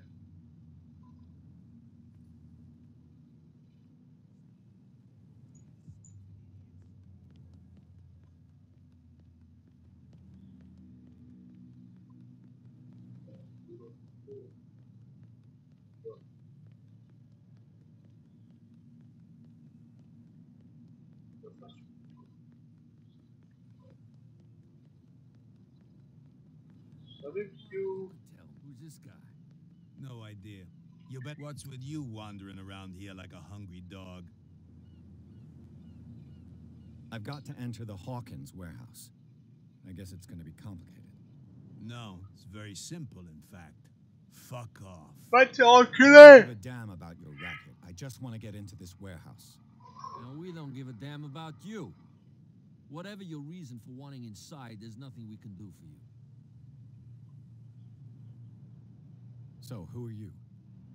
Salut, monsieur. Who's this guy? No idea. You bet. What's with you wandering around here like a hungry dog? I've got to enter the Hawkins warehouse. I guess it's going to be complicated. No, it's very simple, in fact. Fuck off. Va te I don't enculer! give a damn about your racket. I just want to get into this warehouse. And we don't give a damn about you. Whatever your reason for wanting inside, there's nothing we can do for you. So, who are you?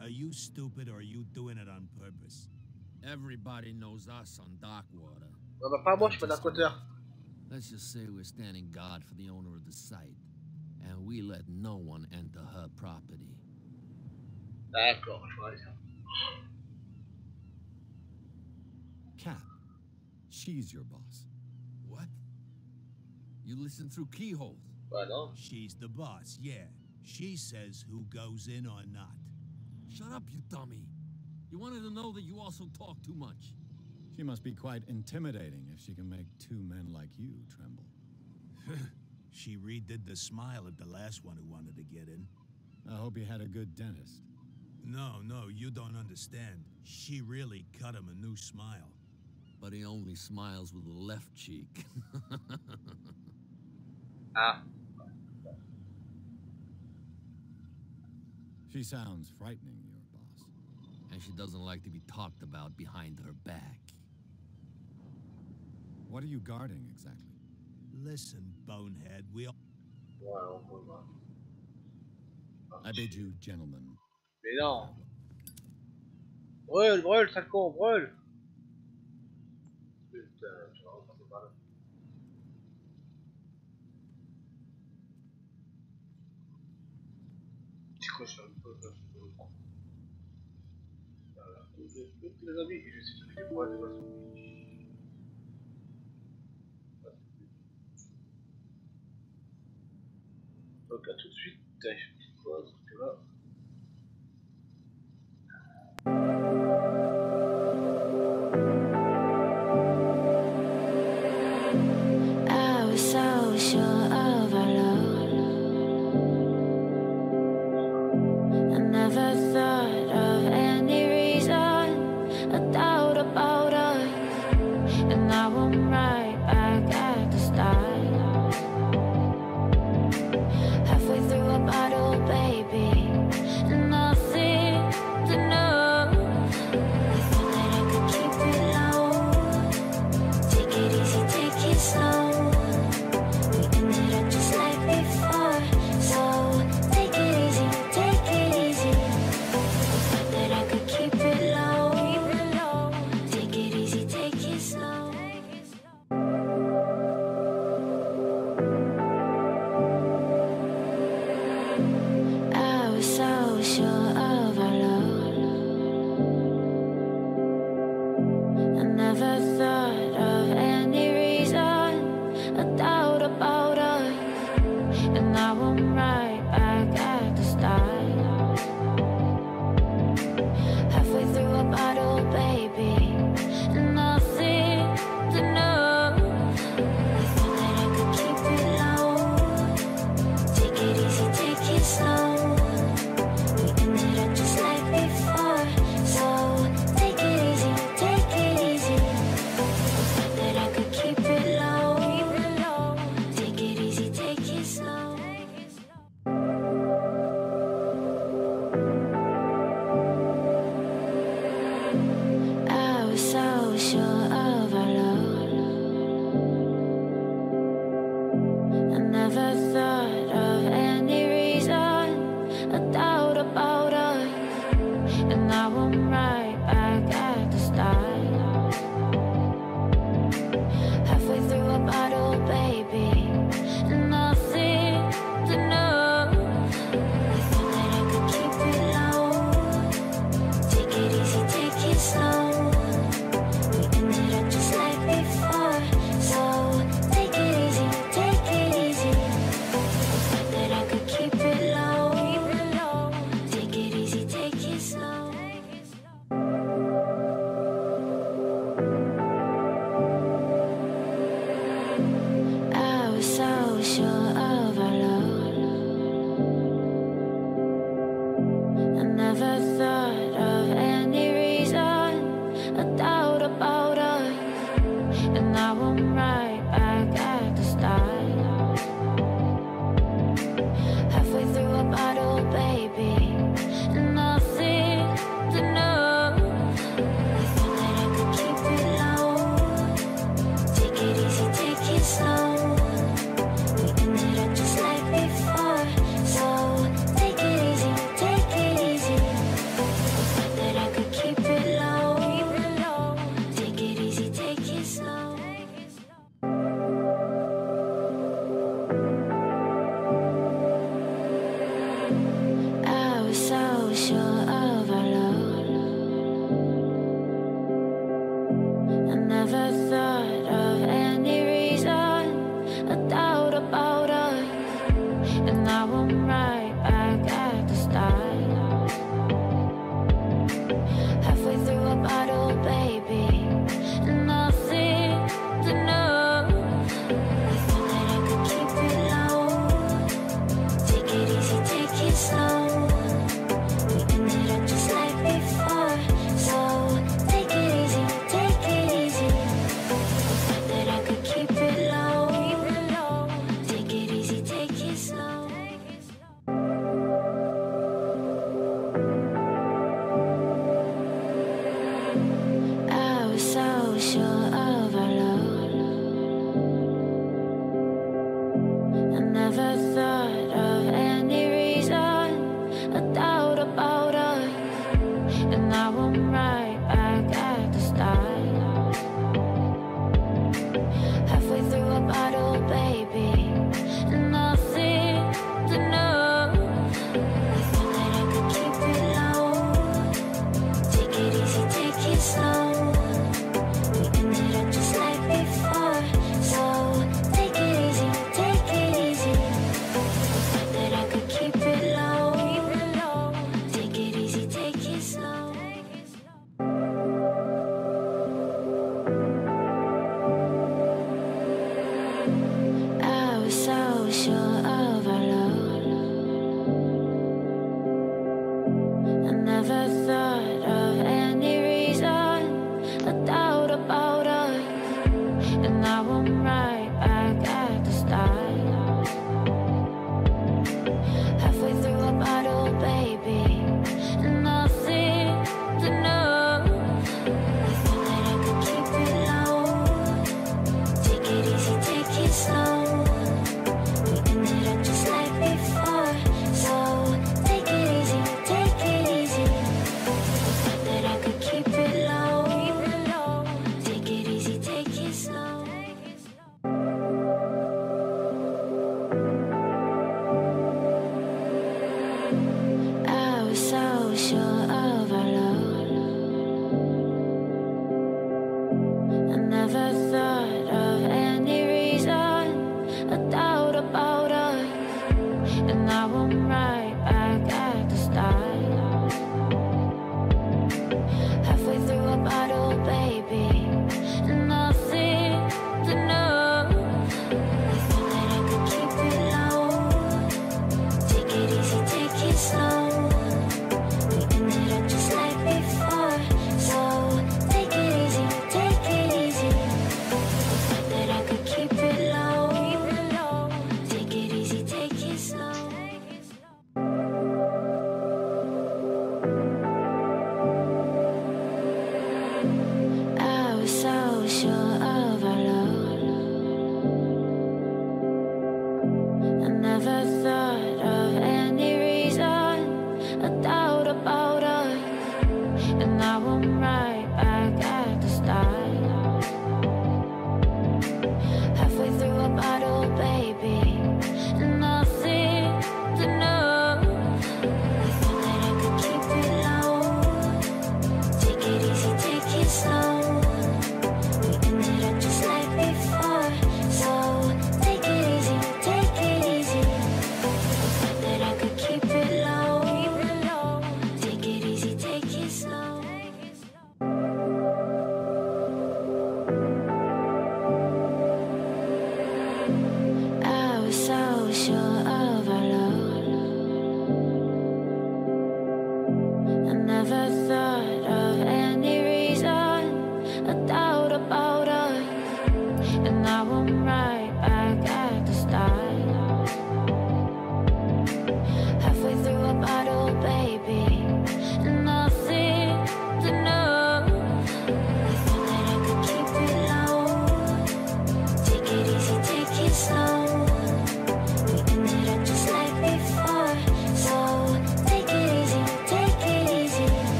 Are you stupid or are you doing it on purpose? Everybody knows us on Darkwater. Non, bah pas moi, je suis pas narcoteur. Let's just say we're standing guard for the owner of the site, and we let no one enter her property. D'accord, je vois ça. Cat. She's your boss. What? You listen through keyholes? Bah non. She's the boss, yeah. She says who goes in or not. Shut up, you dummy. You wanted to know that you also talk too much. She must be quite intimidating if she can make two men like you tremble. She redid the smile at the last one who wanted to get in. I hope he had a good dentist. No, you don't understand. She really cut him a new smile. But he only smiles with the left cheek. Ah. She sounds frightening, your boss. And she doesn't like to be talked about behind her back. What are you guarding exactly? Listen, bonehead, we all... Ouais, on peut voir. I bid you, gentlemen. Mais non. Brûle, brûle, sale con, brûle. Putain, je vais repasser par là. décroche un peu sur le coup. Voilà. Donc, les amis, je suis tous les points de toute façon. Donc à tout de suite, je fais une petite pause, parce que là... I was so sure of our love. I never thought of any reason, a doubt about us. And now I'm right back at the start. Halfway through a bottle, baby, and nothing to know. I thought that I could keep it low. Take it easy, take it slow. We ended up just like before. So take it easy, take it easy. I thought that I could keep it low. Take it easy, take it slow. I was so sure of our love. I never thought of any reason, a doubt about us. And now I'm right back at the start. Halfway through a bottle, baby, and nothing to know. I thought that I could keep it low. Take it easy, take it slow. We ended up just like before. So take it easy, take it easy. I thought that I could keep it low. Take it easy, take it slow. I was so sure of our love. I never thought of any reason, a doubt about us. And now I'm right back at the start. Halfway through a bottle, baby, and nothing to know. I thought that I could keep it low. Take it easy, take it slow. We ended up just like before. So take it easy, take it easy. I thought that I could keep it low. Take it easy, take it slow. I was so sure of our love. I never thought of any reason, a doubt about us. And now I'm right back at the start. Halfway through a bottle, baby, and nothing to know. I thought that I could keep it low. Take it easy, take it slow. We ended up just like before. So take it easy, take it easy. I thought that I could keep it low. Take it easy, take it slow. I was so sure of our love. I never thought of any reason, a doubt about us. And now I'm right back at the start. Halfway through a bottle, baby, and nothing to know. I thought that I could keep it low. Take it easy, take it slow. We ended up just like before. So take it easy, take it easy. I thought that I could keep it low. Take it easy, take it slow.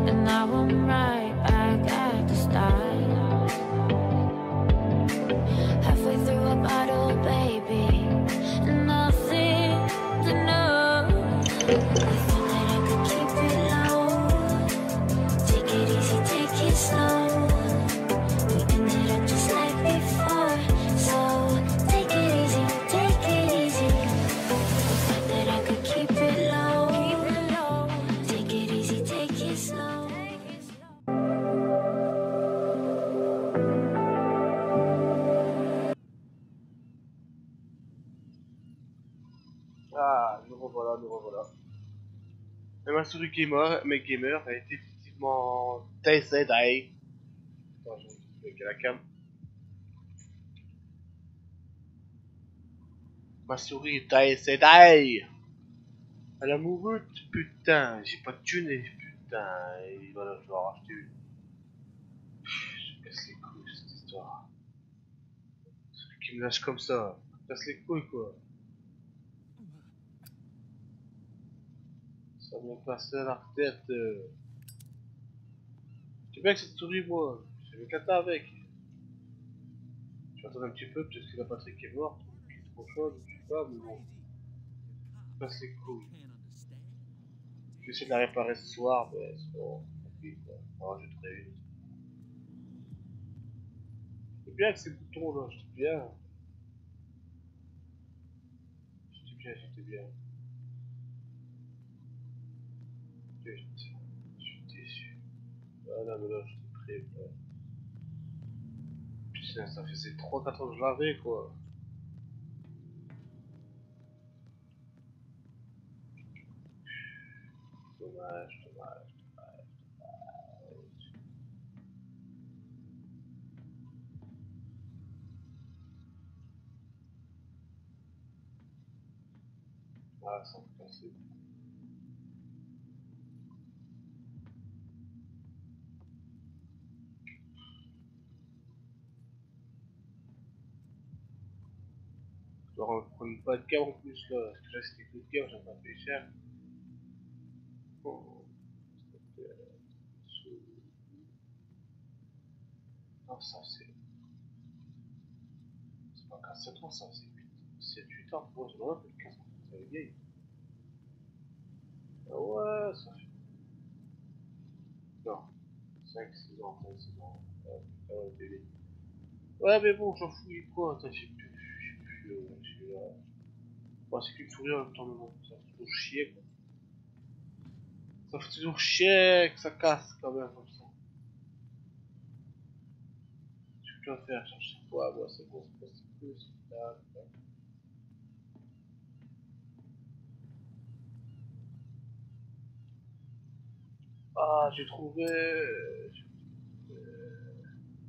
And now I'm right back at the start. Halfway through a bottle, baby, and nothing to know. I thought that I could keep it low. Take it easy, take it slow. We ended up just like before. So take it easy, take it easy. I thought that I could keep it low. Take it easy, take it slow. Ah, nous revoilà, nous revoilà. Et ma souris gamer a été effectivement TSD. Attends, je vais avec la cam. Ma souris est TSD. Elle a mouru, putain, j'ai pas de thune et putain, et voilà, je dois en racheter une. Je me casse les couilles cette histoire. Celui qui me lâche comme ça, je me casse les couilles quoi. Ça me passe à la tête. J'ai bien que cette souris moi, je vais m'éclater avec. Je vais attendre un petit peu, peut-être que la batterie qui est morte, ou qui est trop chaude, je sais pas, mais bon. Je me casse les couilles. Je vais essayer de la réparer ce soir, mais c'est bon, tranquille quoi. Alors je très vite. C'est bien que ces boutons là, j'étais bien. J'étais bien, j'étais bien. Putain, je suis déçu. Ah non, mais là, j'étais prêt, quoi. Putain, ça faisait 3-4 ans que je l'avais, quoi. Dommage, dommage. Ah, ça me casse. Je dois reprendre pas de gamme en plus, là. Parce que là, c'était que de gamme, j'en ai pas payé cher. Oh, c'était... Non, ça, c'est pas 15-7 ans, ça, c'est 8 ans. Moi, je m'en rappelle 15 ans. C'est vieille. Ah ouais, ça fait... Non. 5-6 ans, 5-6 ans. Ah ouais, bébé. Ouais, mais bon, j'en fous, quoi. Attends, je suis là. Bon, c'est qu'une souris en même temps, mais bon, ça fait toujours chier, quoi. Ça fait toujours chier que ça casse, quand même, comme ça. Tu dois faire chercher quoi, moi, c'est bon, c'est plus, tac, tac. Ah, j'ai trouvé...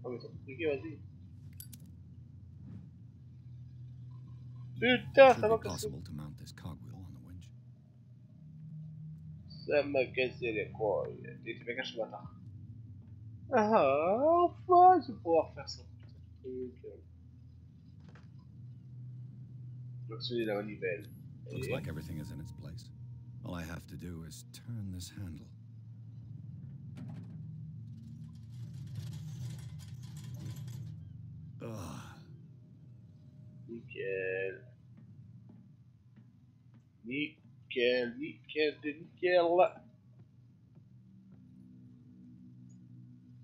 Ah, mais t'as compliqué, vas-y. Putain, Should ça be m'a cassé. possible to mount this cogwheel on the winch. Ça m'a cassé les couilles. Et tu m'as caché, bâtard. Ah, enfin, je vais pouvoir faire ça. Putain, truc. Je vais actionner la manivelle. Looks Et... like everything is in its place. All I have to do is turn this handle. Ugh. Nickel. Nickel, nickel, nickel.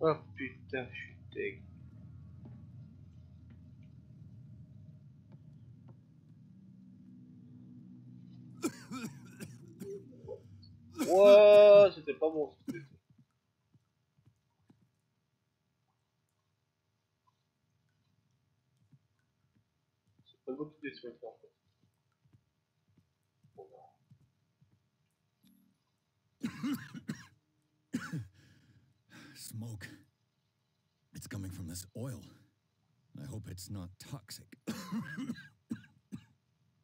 Oh putain, je suis deg. Ouah, c'était pas bon. C'est pas le bon idée ce matin en fait. Bon, bah. Smoke. It's coming from this oil. I hope it's not toxic.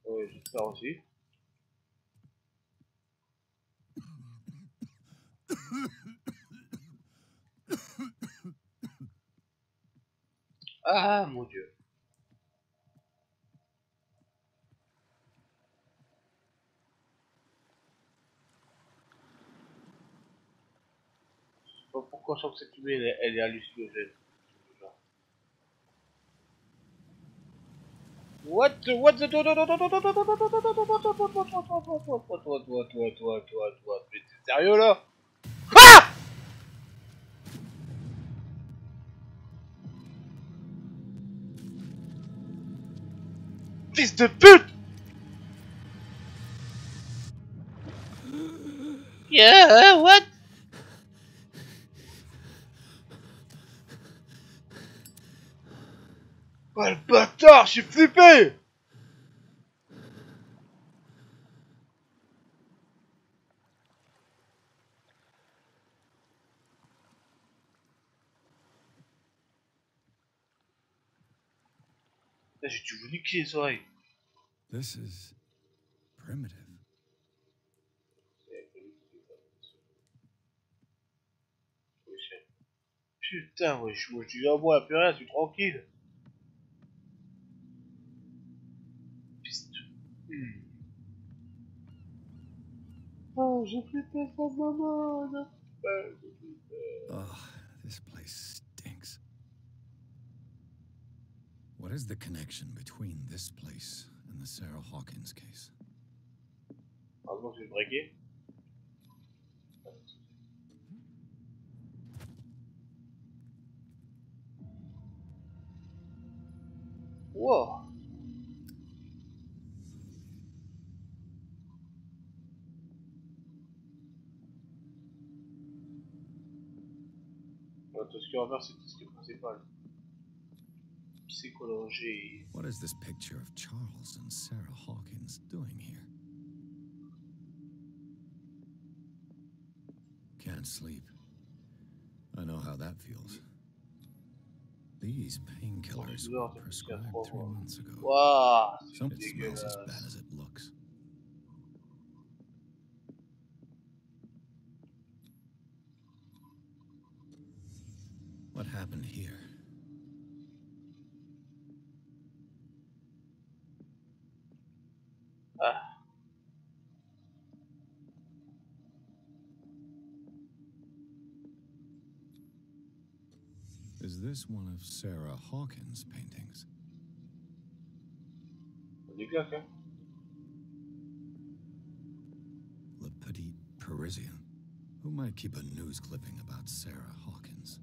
Ouais, j'espère aussi. Ah mon dieu. Pourquoi je sens que cette fumée elle est hallucinogène? What the what mais t'es sérieux là? Ah! Fils de pute! Yeah, what? Oh le bâtard, j'ai flippé! J'ai dû vous niquer les oreilles. This is primitive. Putain, ouais, je dis à moi, plus rien, je suis tranquille. Oh, j'ai flippé sa maman. Oh, this place stinks. What is the connection between this place and the Sarah Hawkins case? Heureusement que je vais le breaker. Wow. Tout ce qui revient, c'est tout ce qui est principal. Psychologie. What is this picture of Charles and Sarah Hawkins doing here? Can't sleep. I know how that feels. These painkillers were prescribed 3 months ago. Wow, It smells as bad as it looks. What happened here? Ah. Is this one of Sarah Hawkins' paintings? Le Petit Parisien. Who might keep a news clipping about Sarah Hawkins?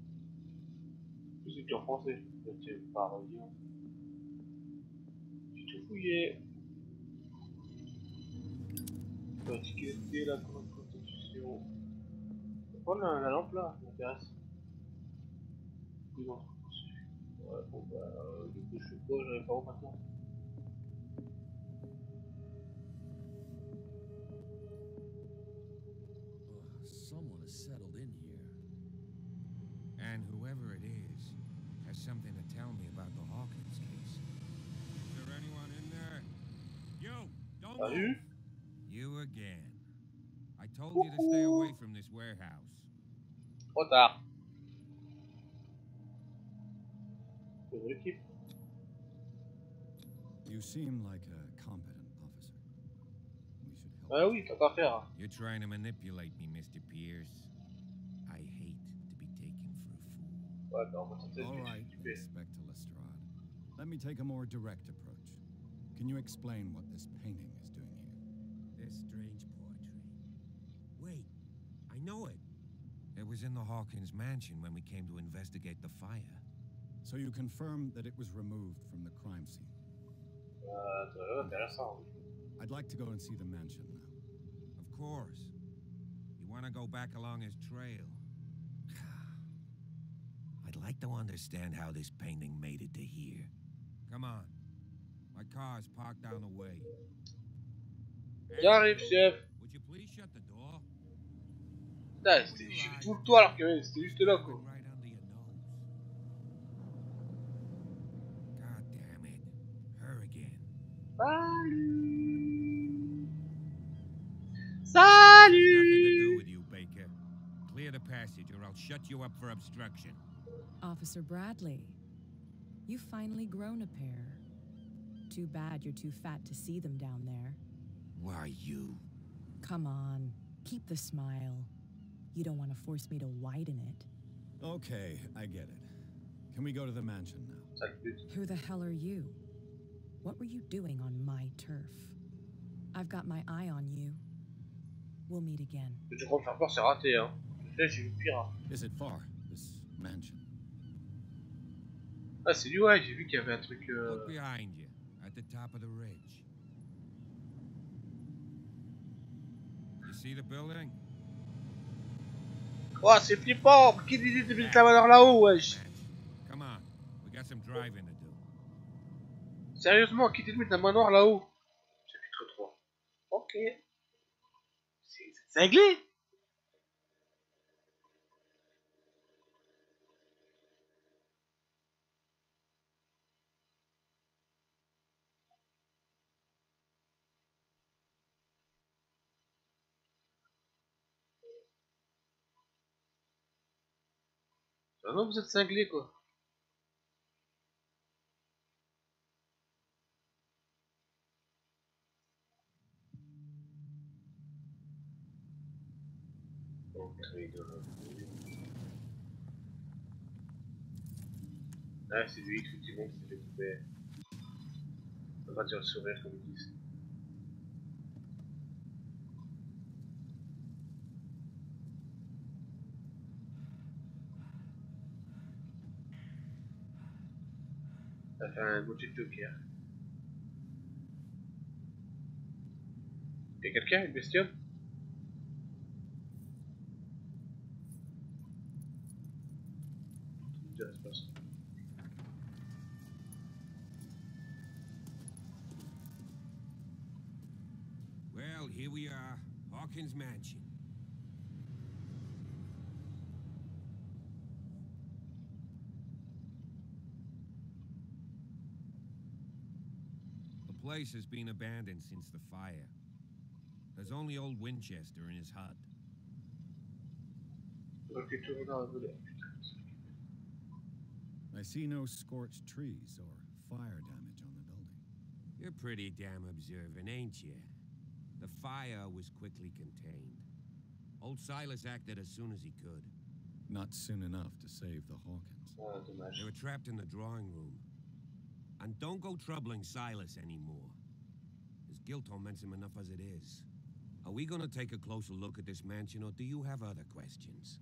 C'est en français. C'est parisien. J'ai tout fouillé. Étiqueter la constitution. Oh la lampe là, ça m'intéresse. Ouais, bon bah, du coup, je sais pas, j'avais pas où maintenant. Someone has settled in here. And whoever it is has something to tell me about the Hawkins case. Is there anyone in there? You! Don't move! You again. I told you to stay away from this warehouse. Trop tard. You seem like a competent officer. We should help. Ah oui, t'as pas à faire. You're trying to manipulate me, Mr. Pierce. I hate to be taken for a fool. Ouais, non, mais t'as All right, Inspector Lestrade. Let me take a more direct approach. Can you explain what this painting is doing here? This strange portrait. Wait, I know it. It was in the Hawkins mansion when we came to investigate the fire. So you confirm that it was removed from the crime scene? I'd like to go and see the mansion now. Of course. You want to go back along his trail? I'd like to understand how this painting made it to here. Come on. My car's parked down the way. J'arrive, chef. Would you please shut the door? Putain, j'ai fait tout le tour alors que c'était juste là, quoi. Right under your nose. God damn it. Her again. Salut. Nothing to Salut. do with you, Baker. Clear the passage or I'll shut you up for obstruction. Officer Bradley, you've finally grown a pair. Too bad you're too fat to see them down there. Why you? Come on, keep the smile. You don't want to force me to widen it. Okay, I get it. Can we go to the mansion now? Ça le but. Who the hell are you? What were you doing on my turf? I've got my eye on you. We'll meet again. Tu crois me faire peur, c'est raté, hein. Je sais, j'ai vu pire. Hein. Is it far, this mansion? Ah, c'est lui, ouais, j'ai vu qu'il y avait un truc. Look behind you, at the top of the ridge. You see the building? Oh, c'est flippant! Qui dit de mettre la main là-haut, wesh? Come on, we got some driving to do. Sérieusement, qui dit de mettre la main noire là-haut? Chapitre 3. Ok. C'est cinglé! Ah non, vous êtes cinglé, quoi. Ah, c'est lui, effectivement, qui s'est fait couper. On va dire le sourire, comme ils disent. Ça fait un motif de joker. Y'a quelqu'un, une bestiole? Well, here we are, Hawkins Mansion. The place has been abandoned since the fire. There's only old Winchester in his hut. I see no scorched trees or fire damage on the building. You're pretty damn observant, ain't you? The fire was quickly contained. Old Silas acted as soon as he could. Not soon enough to save the Hawkins. They were trapped in the drawing room. And don't go troubling Silas anymore. His guilt torments him enough as it is. Are we gonna take a closer look at this mansion, or do you have other questions?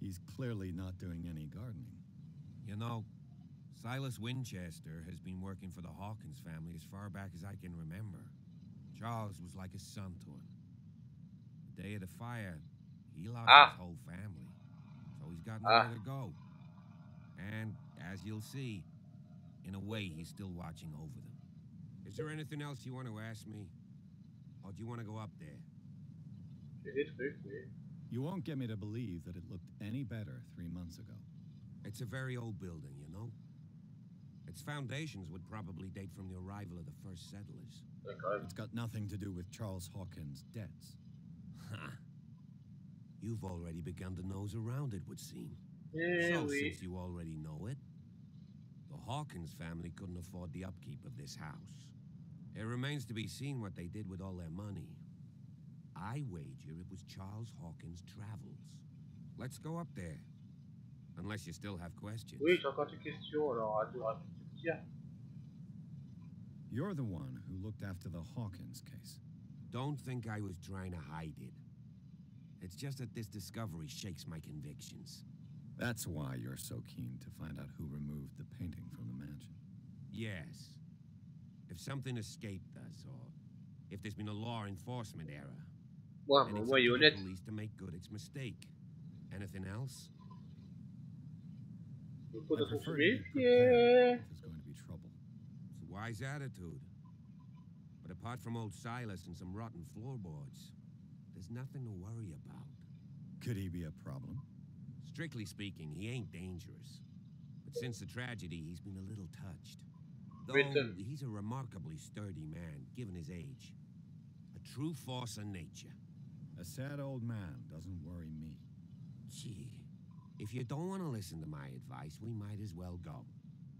He's clearly not doing any gardening. You know, Silas Winchester has been working for the Hawkins family as far back as I can remember. Charles was like a son to him. The day of the fire, he lost his whole family. So he's got nowhere to go. And, as you'll see, in a way, he's still watching over them. Is there anything else you want to ask me? Or do you want to go up there? You won't get me to believe that it looked any better 3 months ago. It's a very old building, you know? Its foundations would probably date from the arrival of the first settlers. It's got nothing to do with Charles Hawkins' debts. Ha! You've already begun to nose around, it would seem. So, since you already know it, the Hawkins family couldn't afford the upkeep of this house. It remains to be seen what they did with all their money. I wager it was Charles Hawkins' travels. Let's go up there. Unless you still have questions. Oui, j'ai encore des questions, alors à dire. You're the one who looked after the Hawkins case. Don't think I was trying to hide it. It's just that this discovery shakes my convictions. That's why you're so keen to find out who removed the painting from the mansion. Yes. If something escaped us, or if there's been a law enforcement error, Ouais, and it's ouais, up to the honnête. police to make good its mistake. Anything else? I prefer to be prepared if there's going to be trouble. It's a wise attitude. But apart from old Silas and some rotten floorboards, there's nothing to worry about. Could he be a problem? Strictly speaking, he ain't dangerous. But since the tragedy, he's been a little touched. Though he's a remarkably sturdy man, given his age. A true force of nature. A sad old man doesn't worry me. Gee, if you don't want to listen to my advice, we might as well go.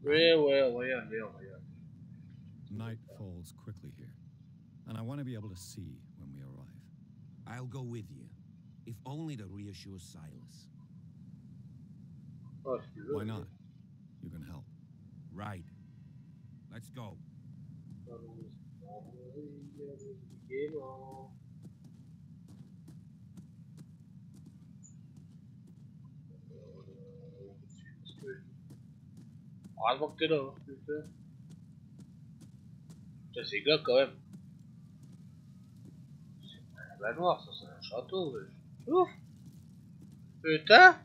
Ouais, on va y aller. Night falls quickly here, and I want to be able to see when we arrive. I'll go with you, if only to reassure Silas. Oh, si tu veux. Why not? You can help. Right. Let's go. Heureusement que t'es là, hein, putain. Putain, c'est glauque quand même. C'est pas un manoir, ça, c'est un château, wesh. Ouf! Putain!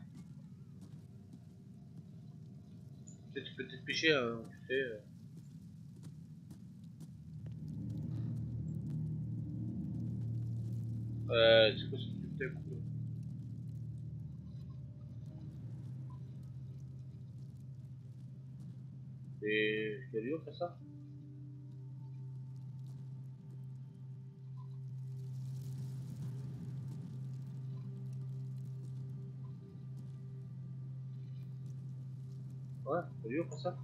Tu peux peut-être pêcher, hein, tu sais. C'est quoi ce putain de coup? Et je dois lui faire ça? Ouais, je dois lui faire ça?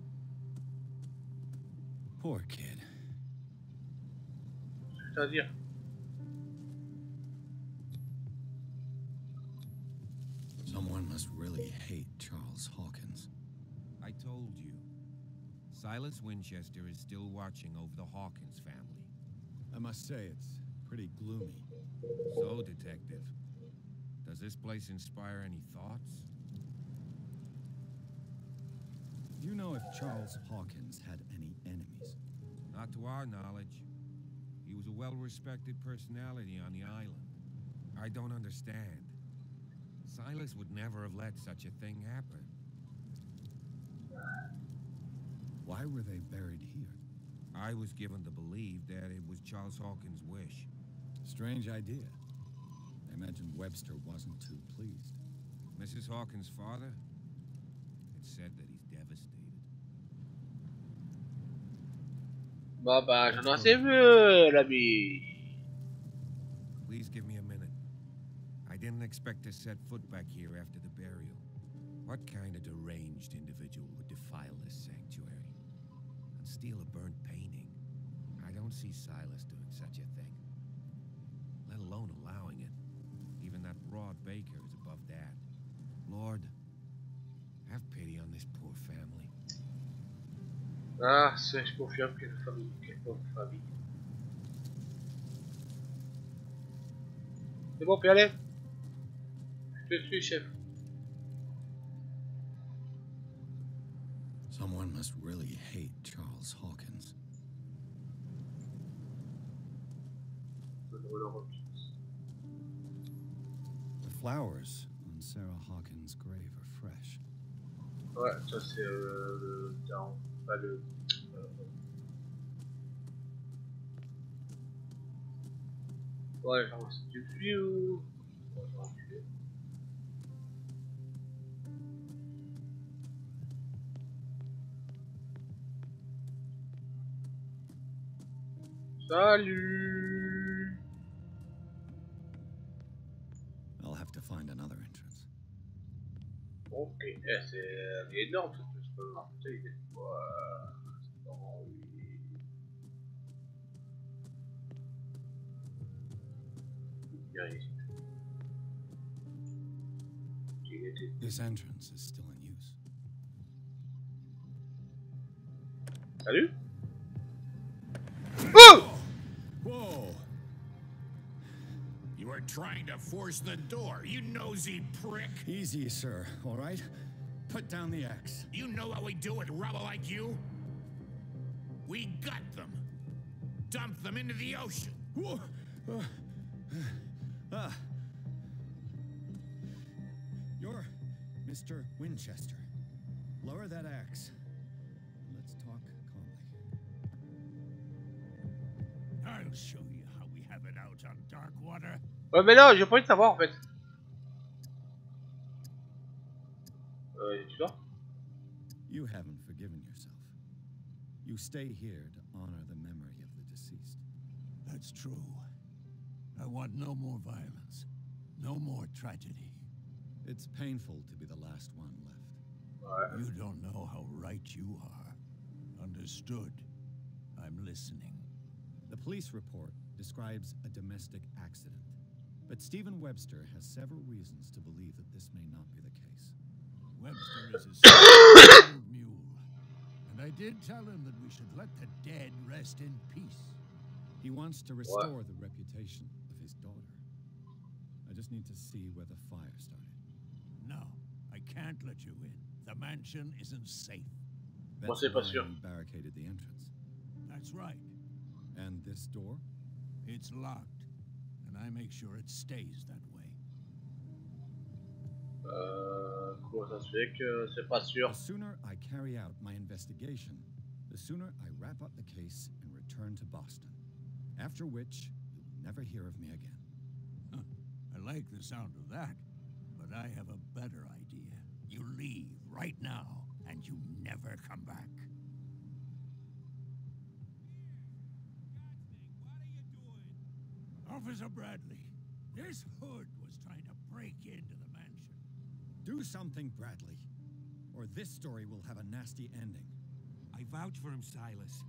Poor kid. C'est-à-dire? Someone must really hate Charles Hawkins. I told you. Silas Winchester is still watching over the Hawkins family. I must say, it's pretty gloomy. So, Detective, does this place inspire any thoughts? Do you know if Charles Hawkins had any enemies? Not to our knowledge. He was a well-respected personality on the island. I don't understand. Silas would never have let such a thing happen. Why were they buried here? I was given to believe that it was Charles Hawkins' wish. Strange idea. I imagine Webster wasn't too pleased. Mrs. Hawkins' father? It's said that he's devastated. Bah, j'en ai assez vu, l'ami. Please give me a minute. I didn't expect to set foot back here after the burial. What kind of deranged individual would defile this sanctuary and steal a burnt painting? I don't see Silas doing such a thing, let alone allowing it. Even that Rod Baker is above that. Lord, have pity on this poor family. Ah, c'est, je confirme quelle famille, quelle pauvre famille. C'est bon, puis allez. Je te suis, chef. Someone must really hate Charles Hawkins. The flowers on Sarah Hawkins' grave are fresh. Ouais, ça c'est le temps, pas le... Ouais, genre c'est du view. Salut. I'll have to find another entrance. Ok, c'est énorme ce truc, je peux marcher, il est quoi? Non, il y a ici. This entrance is still in use. Salut. Oh! Whoa! You are trying to force the door, you nosy prick! Easy, sir, all right? Put down the axe. You know how we do it, rebel like you? We gut them. Dump them into the ocean. Whoa! You're Mr. Winchester. Lower that axe. Let's talk calmly. I'll show you how we have it out on dark water. Ouais, mais non, j'ai pas envie de savoir en fait. Tu vois? You haven't forgiven yourself. You stay here to honor the memory of the deceased. That's true. I want no more violence. No more tragedy. It's painful to be the last one left. Ouais. You don't know how right you are. Understood. I'm listening. The police report describes a domestic accident, But Stephen Webster has several reasons to believe that this may not be the case. Webster is a stupid old mule. And I did tell him that we should let the dead rest in peace. He wants to restore the reputation of his daughter. I just need to see where the fire started. No, I can't let you in. The mansion isn't safe. That's why you barricaded the entrance. That's right. And this door? It's locked, and I make sure it stays that way. Comment ça se fait que c'est pas sûr? The sooner I carry out my investigation, the sooner I wrap up the case and return to Boston. After which, you will never hear of me again. Huh. I like the sound of that, but I have a better idea. You leave right now, and you never come back. Officer Bradley, this hood was trying to break into the mansion. Do something, Bradley, or this story will have a nasty ending. I vouch for him, Silas.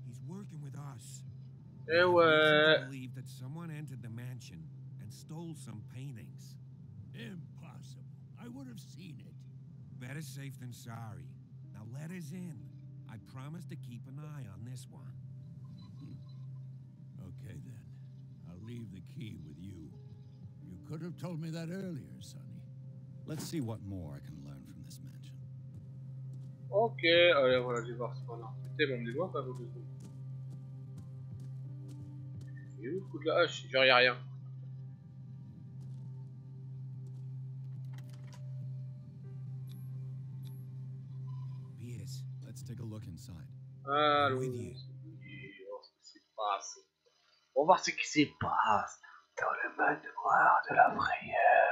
He's working with us. Eh ouais. I believe that someone entered the mansion and stole some paintings. Impossible. I would have seen it. Better safe than sorry. Now let us in. I promise to keep an eye on this one. Okay, then. I'll leave the key with you. You could have told me that earlier, Sonny. Let's see what more I can learn from this mansion. Ok, allez, voilà, je vais voir ce qu'on a. Putain, mon démon, pas beaucoup de secondes. Il est où le coup de la hache? Genre, y'a rien. Pierce, let's take a look inside. Allons, on va voir ce qui se passe. On va voir ce qui se passe dans le manoir de la frayeur.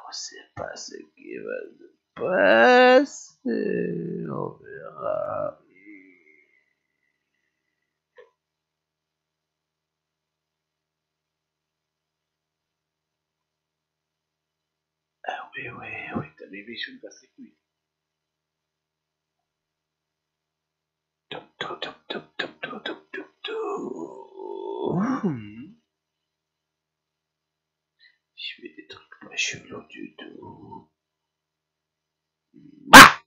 On sait pas ce qui va se passer, on verra. Ah oui, t'as les visions de passer couilles. Je fais des trucs pas chelous du tout. Ah!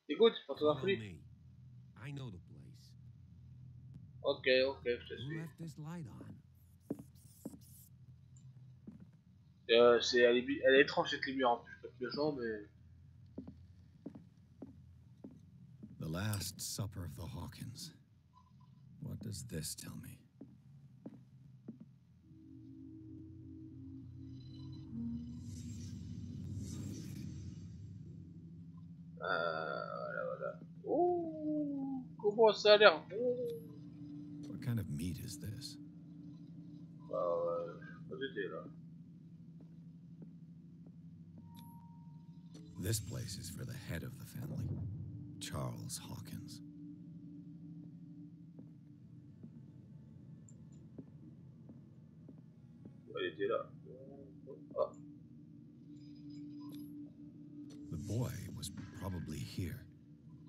Écoute, photographie. I know the place. Ok, je te Who suis. left this light on? Elle est étrange cette lumière en plus, je peux te le genre, mais. The Last Supper of the Hawkins. What does this tell me? Voilà. Oh, comment ça a l'air bon. What kind of meat is this? Pas d'idée là. This place is for the head of the family, Charles Hawkins. Elle était là. Ah. The boy was probably here,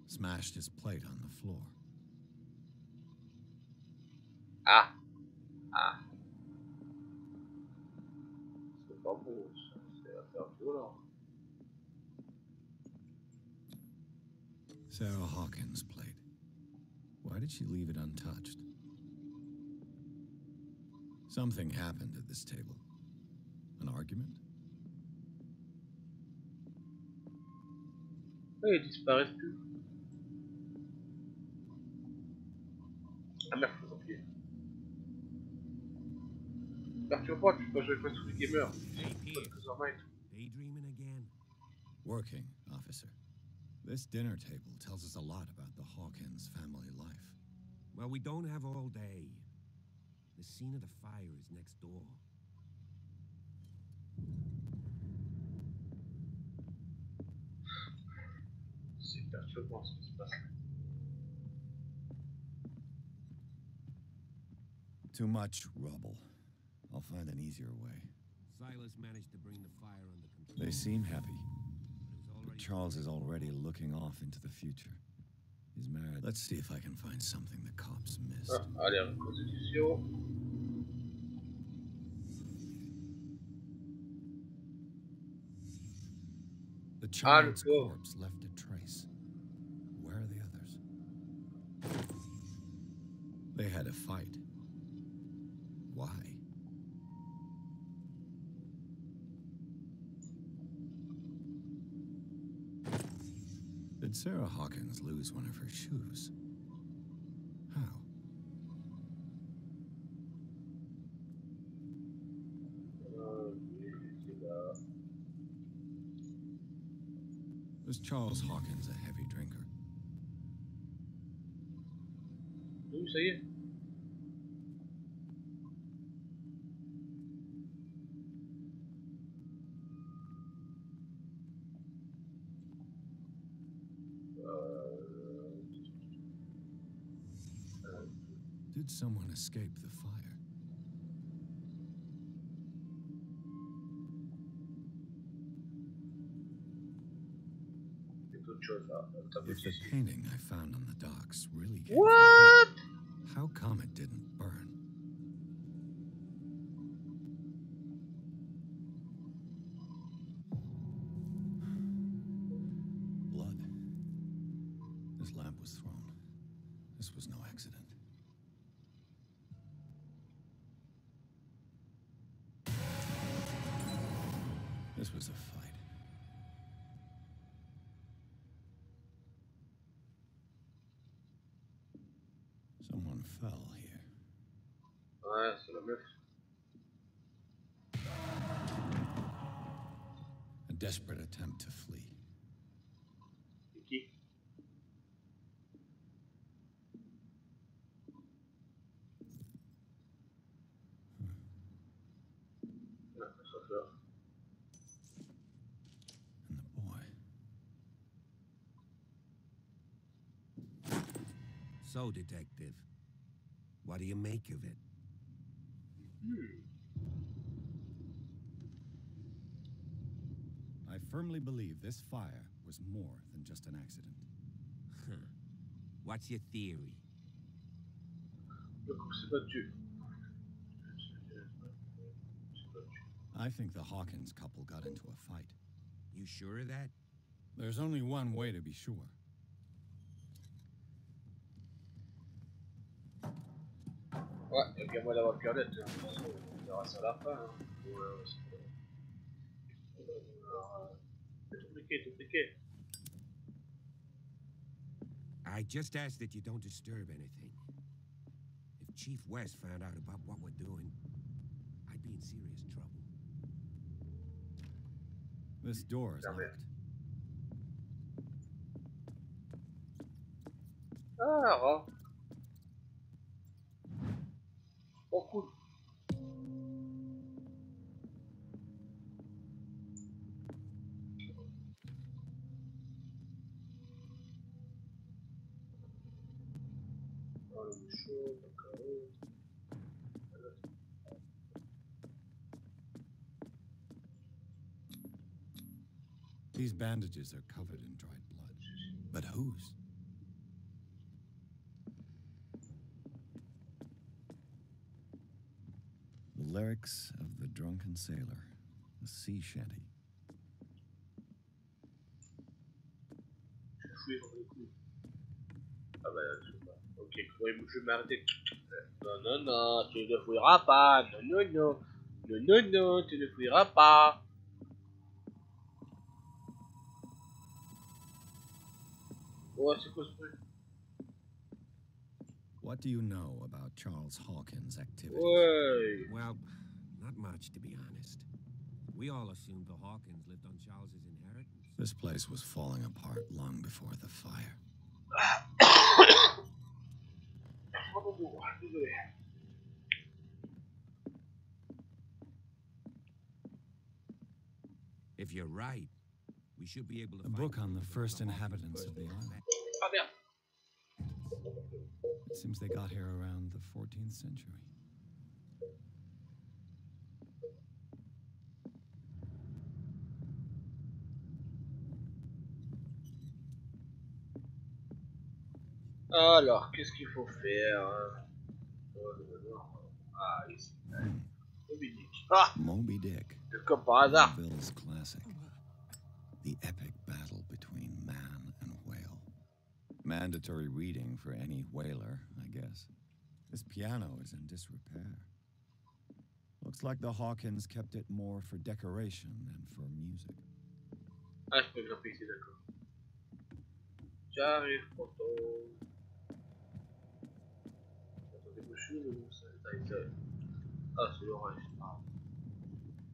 smashed his plate on the floor. Ah. C'est pas beau, c'est à faire violent. Sarah Hawkins' plate. Why did she leave it untouched? Something happened at this table. An argument? Ils disparaissent plus. Ah merde, faut s'en pied. Perturbe pas, tu peux pas jouer face sous les gamers. Daydreaming again. Working, officer. This dinner table tells us a lot about the Hawkins family life. Well, we don't have all day. The scene of the fire is next door. C'est perturbant ce qui se passe là. Too much rubble. I'll find an easier way. Silas managed to bring the fire under control. They seem happy. But But Charles is already looking off into the future. He's married. Let's see if I can find something the cops missed. Ah, allez, reconstitution. The child's cool. corpse left a trace. Where are the others? They had a fight. Why? Did Sarah Hawkins lose one of her shoes? How? Was Charles Hawkins a heavy drinker? Oui, ça y est. Did someone escape the fire? If the painting I found on the docks really came from here, how come it didn't burn? Blood. This lamp was thrown. This was no accident. This was a fight. Someone fell here. Ouais, c'est la meuf. A desperate attempt to flee. C'est qui? Ah, le chauffeur. And the boy. So, Detective, what do you make of it? I firmly believe this fire was more than just an accident. Huh. What's your theory? Le couple s'est battu. I think the Hawkins couple got into a fight. You sure of that? There's only one way to be sure. Ouais, il y a bien moyen d'avoir Pierrette. On verra ça à la fin. Hein. C'est compliqué. I just ask that you don't disturb anything. If Chief West found out about what we're doing, I'd be in serious trouble. This door is locked. Ah, va. Oh, cool. Oh, le chaud, d'accord. These bandages are covered in dried blood. But whose? The lyrics of the drunken sailor, a sea shanty. Ah bah, ok, je vais m'arrêter. Non, tu ne fuiras pas. Non, tu ne fuiras pas. Ouais, c'est quoi ce truc? What do you know about Charles Hawkins' activities? Ouais. Well, not much, to be honest. We all assumed the Hawkins lived on Charles's inheritance. This place was falling apart long before the fire. Désolé. If you're right, we should be able to A book on the first inhabitants of the island. Ah merde. It seems they got here around the 14th century. Alors, qu'est-ce qu'il faut faire? Ah, ici. Moby Dick. Ah! Moby Dick. Comme par hasard. Melville's classic. The epic battle between man and whale. Mandatory reading for any whaler, I guess. This piano is in disrepair. Looks like the Hawkins kept it more for decoration than for music. Ah, je peux grimper ici, d'accord. J'arrive, photo. Attendez, moi, je suis où, ça? Ah, c'est l'orange. Ah,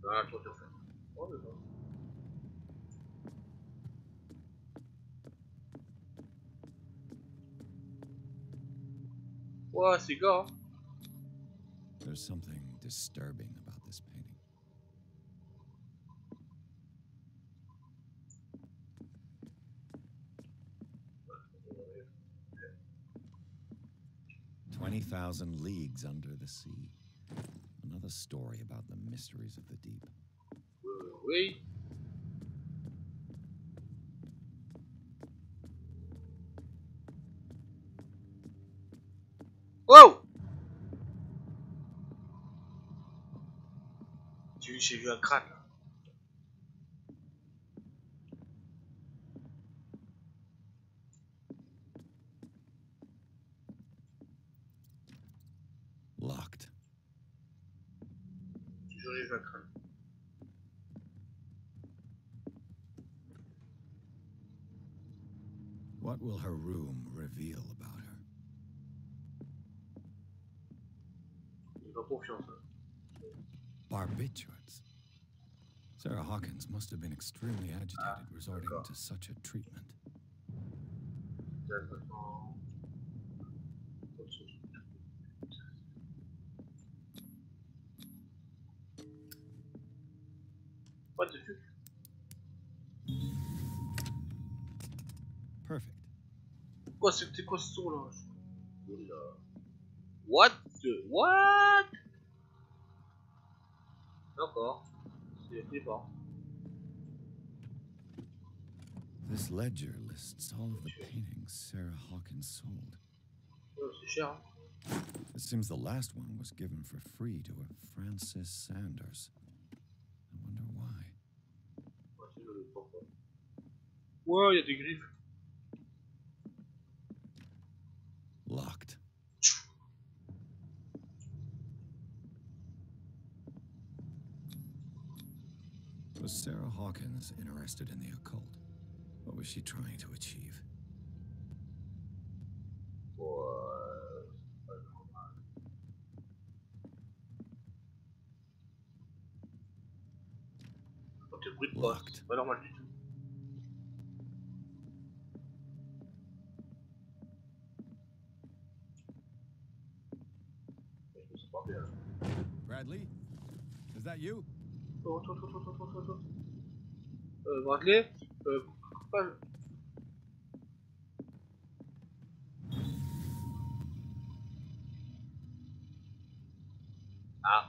la tour de fer. Oh, d'accord. Ouais, c'est gars. There's something disturbing about this painting. "20,000 Leagues Under the Sea." Another story about the mysteries of the deep. Oui. Wow! J'ai vu un crâne là. Locked. Toujours j'ai vu un crâne. What will her room reveal about her? J'ai pas confiance. Hein. Barbiturates. Sarah Hawkins must have been extremely agitated resorting to such a treatment. What the fuck? Perfect. Quoi, c'était quoi ce son là? What the... What? D'accord. C'est flippant. This ledger lists all of the paintings Sarah Hawkins sold. Oh, c'est cher. Hein? It seems the last one was given for free to a Francis Sanders. I wonder why. Ouais, il y a des griffes. Locked. Was Sarah Hawkins interested in the occult? What was she trying to achieve? Locked. Pas normal du tout. Bradley? Is that you? Oh, attends. Bradley? Pas... Ah.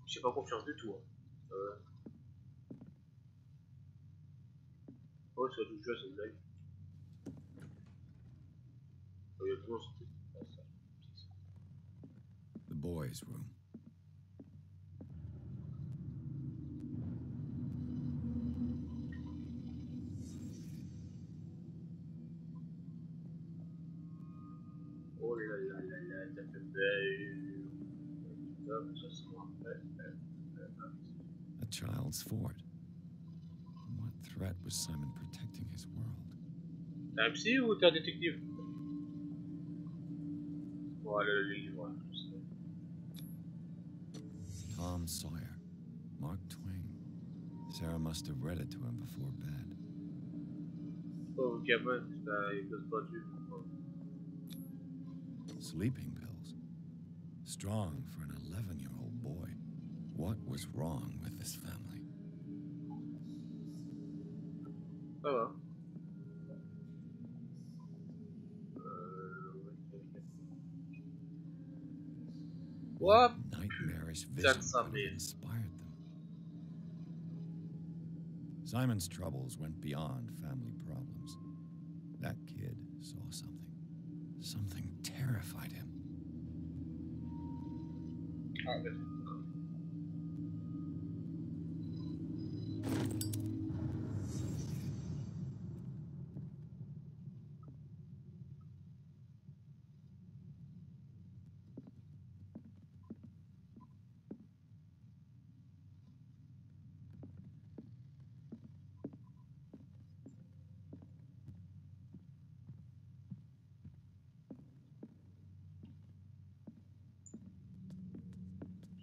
J'ai pas confiance du tout. Hein. Oh, ça touche là, c'est une blague. Oh, il y a tout le The boys' room. Oh là là, ça fait peur. Ça se rappelle. A child's fort. What threat was Simon protecting his world? T'es un psy ou t'es un détective? Voilà le livre. Tom Sawyer. Mark Twain. Sarah must have read it to him before bed. Oh, gamin, il pose pas du. Sleeping pills. Strong for an 11-year-old boy. What was wrong with this family? Ça va. What nightmarish putain vision de sa could have mère. inspired them? Simon's troubles went beyond family problems. That kid saw something. Something terrified him. Ah, ouais, d'accord.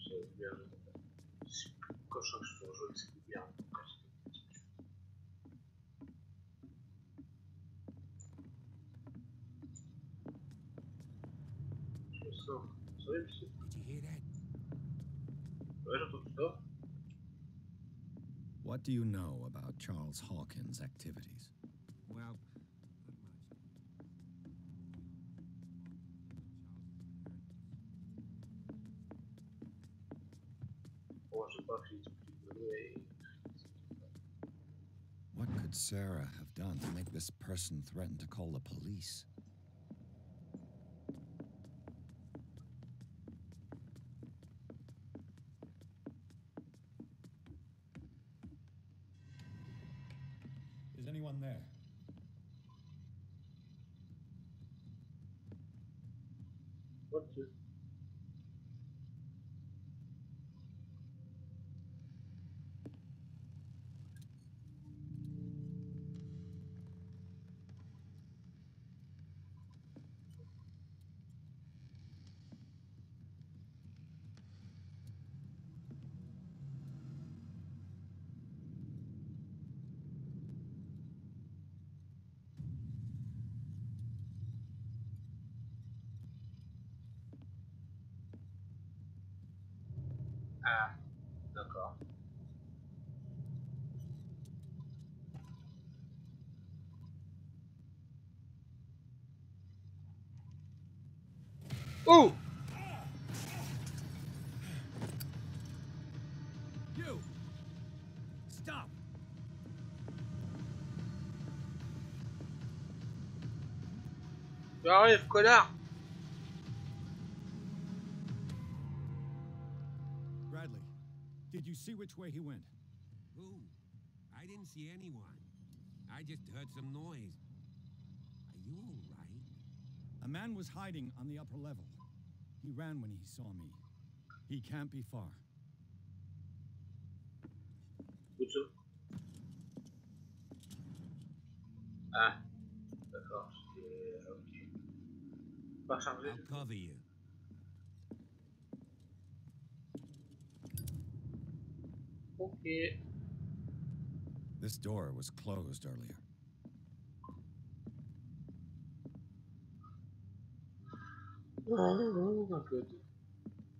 C'est bien. Quand je suis sur le jeu, c'est bien. Je sors. Vous savez, c'est... Did you hear that? Ouais, j'entends tout ça. What do you know about Charles Hawkins' activities? Well, not much. Bon, j'ai pas fini tout de suite, mais... What could Sarah have done to make this person threaten to call the police? Is anyone there? What the... Ah, d'accord. Oh! You! Stop! J'arrive, connard! Bradley, did you see which way he went? Who? I didn't see anyone. I just heard some noise. Are you all right? A man was hiding on the upper level. He ran when he saw me. He can't be far. Où ça? Ah, d'accord. Ok. Pas chargé. I'll cover you. Ok. This door was closed earlier. Oh, good.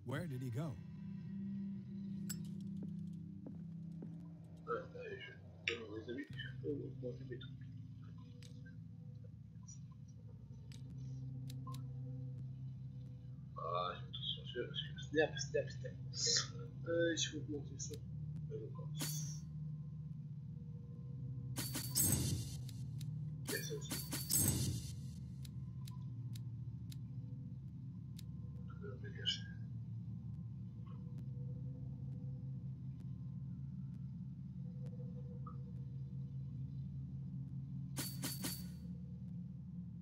Where did he go? Les amis, je peux augmenter mes trucs. Ah, je vais tout changer parce que snap. Je vais augmenter ça. D'accord. Et ça aussi. Je vais le cacher.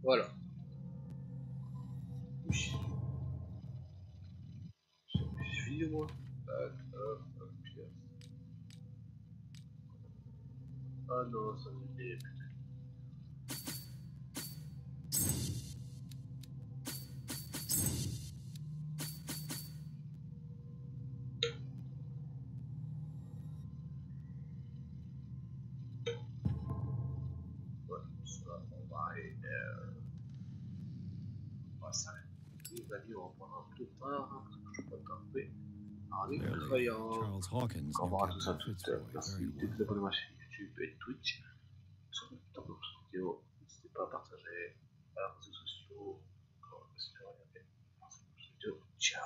Voilà. Oui. J'ai fini au moins. Tac, hop, puis hop. Ah non, ça me dit. Ouais, ça, on va aller. On va s'arrêter. Les amis, on va prendre un peu de temps parce que je ne peux pas taper. Alors, les Clearly, croyants. Charles Hawkins On knew verra tout ça Captain tout à l'heure. Fitzroy Merci very de vous well. abonner à ma chaîne YouTube et Twitch. Sur le temps de notre vidéo. N'hésitez pas à partager à les réseaux sociaux. Encore, si vous regardez. Merci pour cette vidéo. Ciao.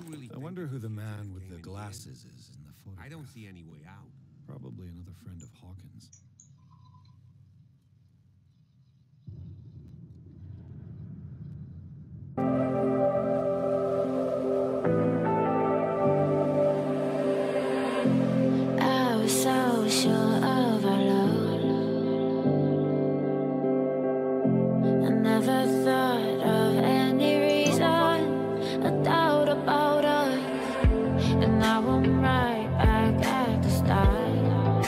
really I think wonder that who the future man with came the in glasses is in the photograph. I don't see any way out. Probably another friend of Hawkins. I was so sure of our love. I never thought of any reason, a doubt about us. And now I'm right back at the start.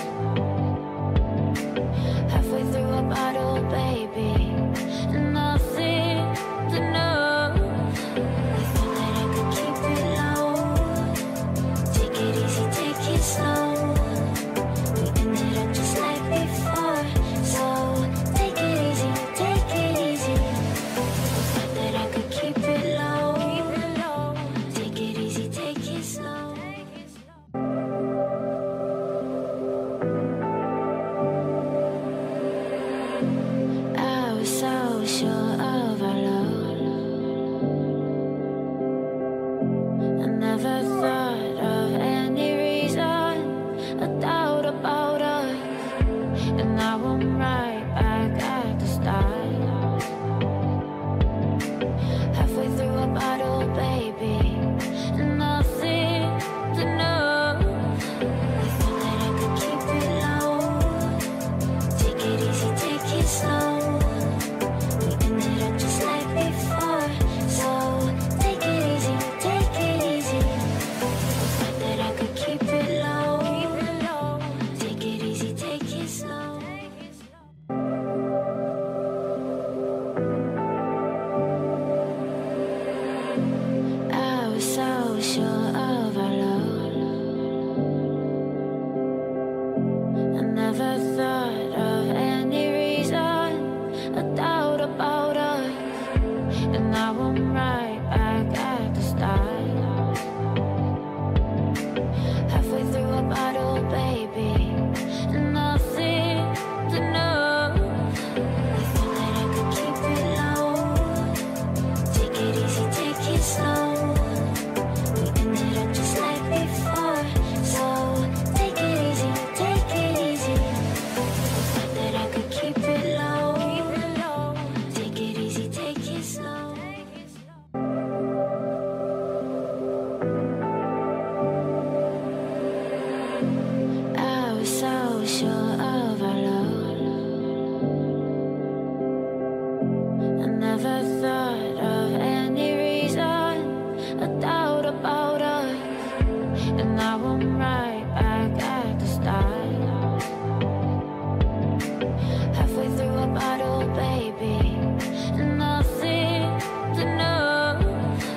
Halfway through a bottle, baby, and nothing to know. I thought that I could keep it low. Take it easy, take it slow. We ended up just like before. So take it easy, take it easy. I thought that I could keep it low. Take it easy, take it slow. I was so sure of our love. I never thought of any reason, a doubt about us. And now I'm right back at the start. Halfway through a bottle, baby, and nothing to know. I thought that I could keep it low. Take it easy, take it slow. We ended up just like before. So take it easy, take it easy. I thought that I could keep it low. Take it easy, take it slow. I was so sure of our love. I never thought of any reason, a doubt about us. And now I'm right back at the start. Halfway through a bottle, baby, and nothing to know. I thought that I could keep it low. Take it easy, take it slow. We ended up just like before. So take it easy, take it easy. I thought that I could keep it low. Take it easy, take it slow. I was so sure of our love. I never thought of any reason, a doubt about us. And now I'm right back at the start. Halfway through a bottle, baby, and nothing to know.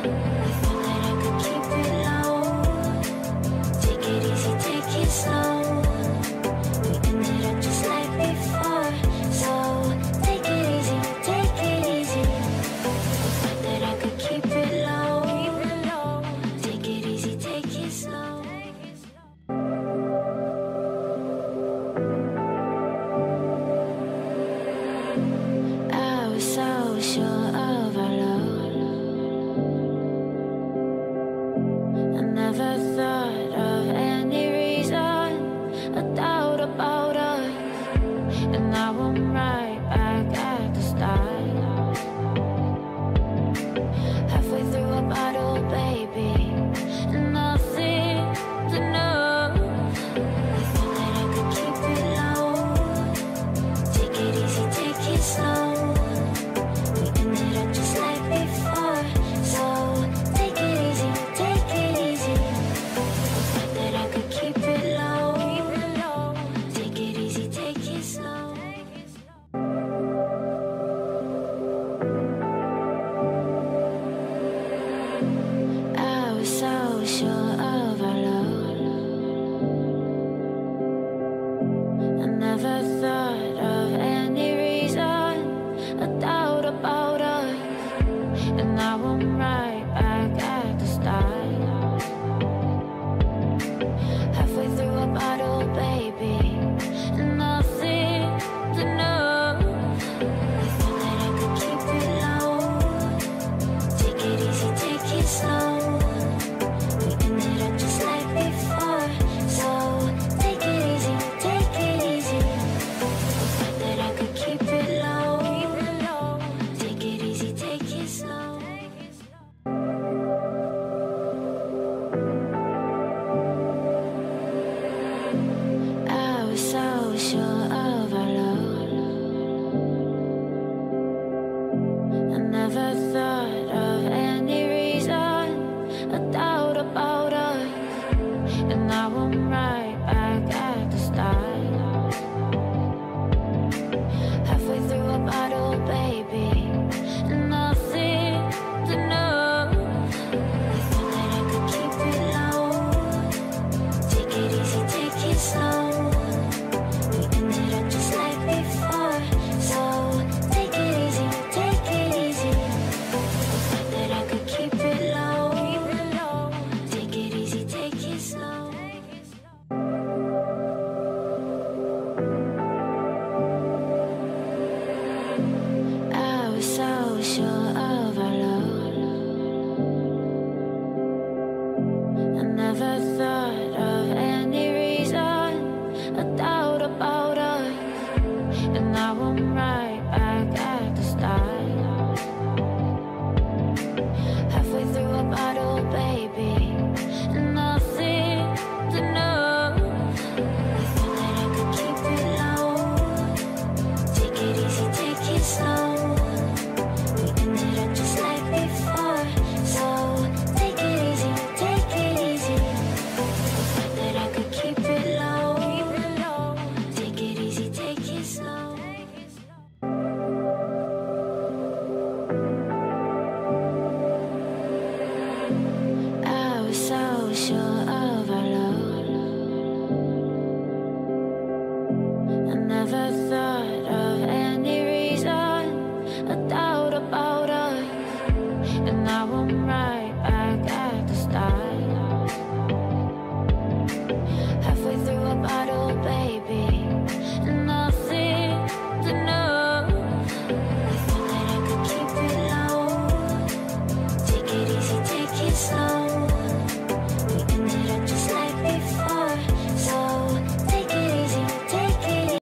I thought that I could keep it low. Take it easy, take it slow. We ended up just like before. So take it easy, take it easy. I thought that I could keep it low. Take it easy, take it slow. I was so sure of our love. I never thought of any reason, a doubt about us. And now I'm right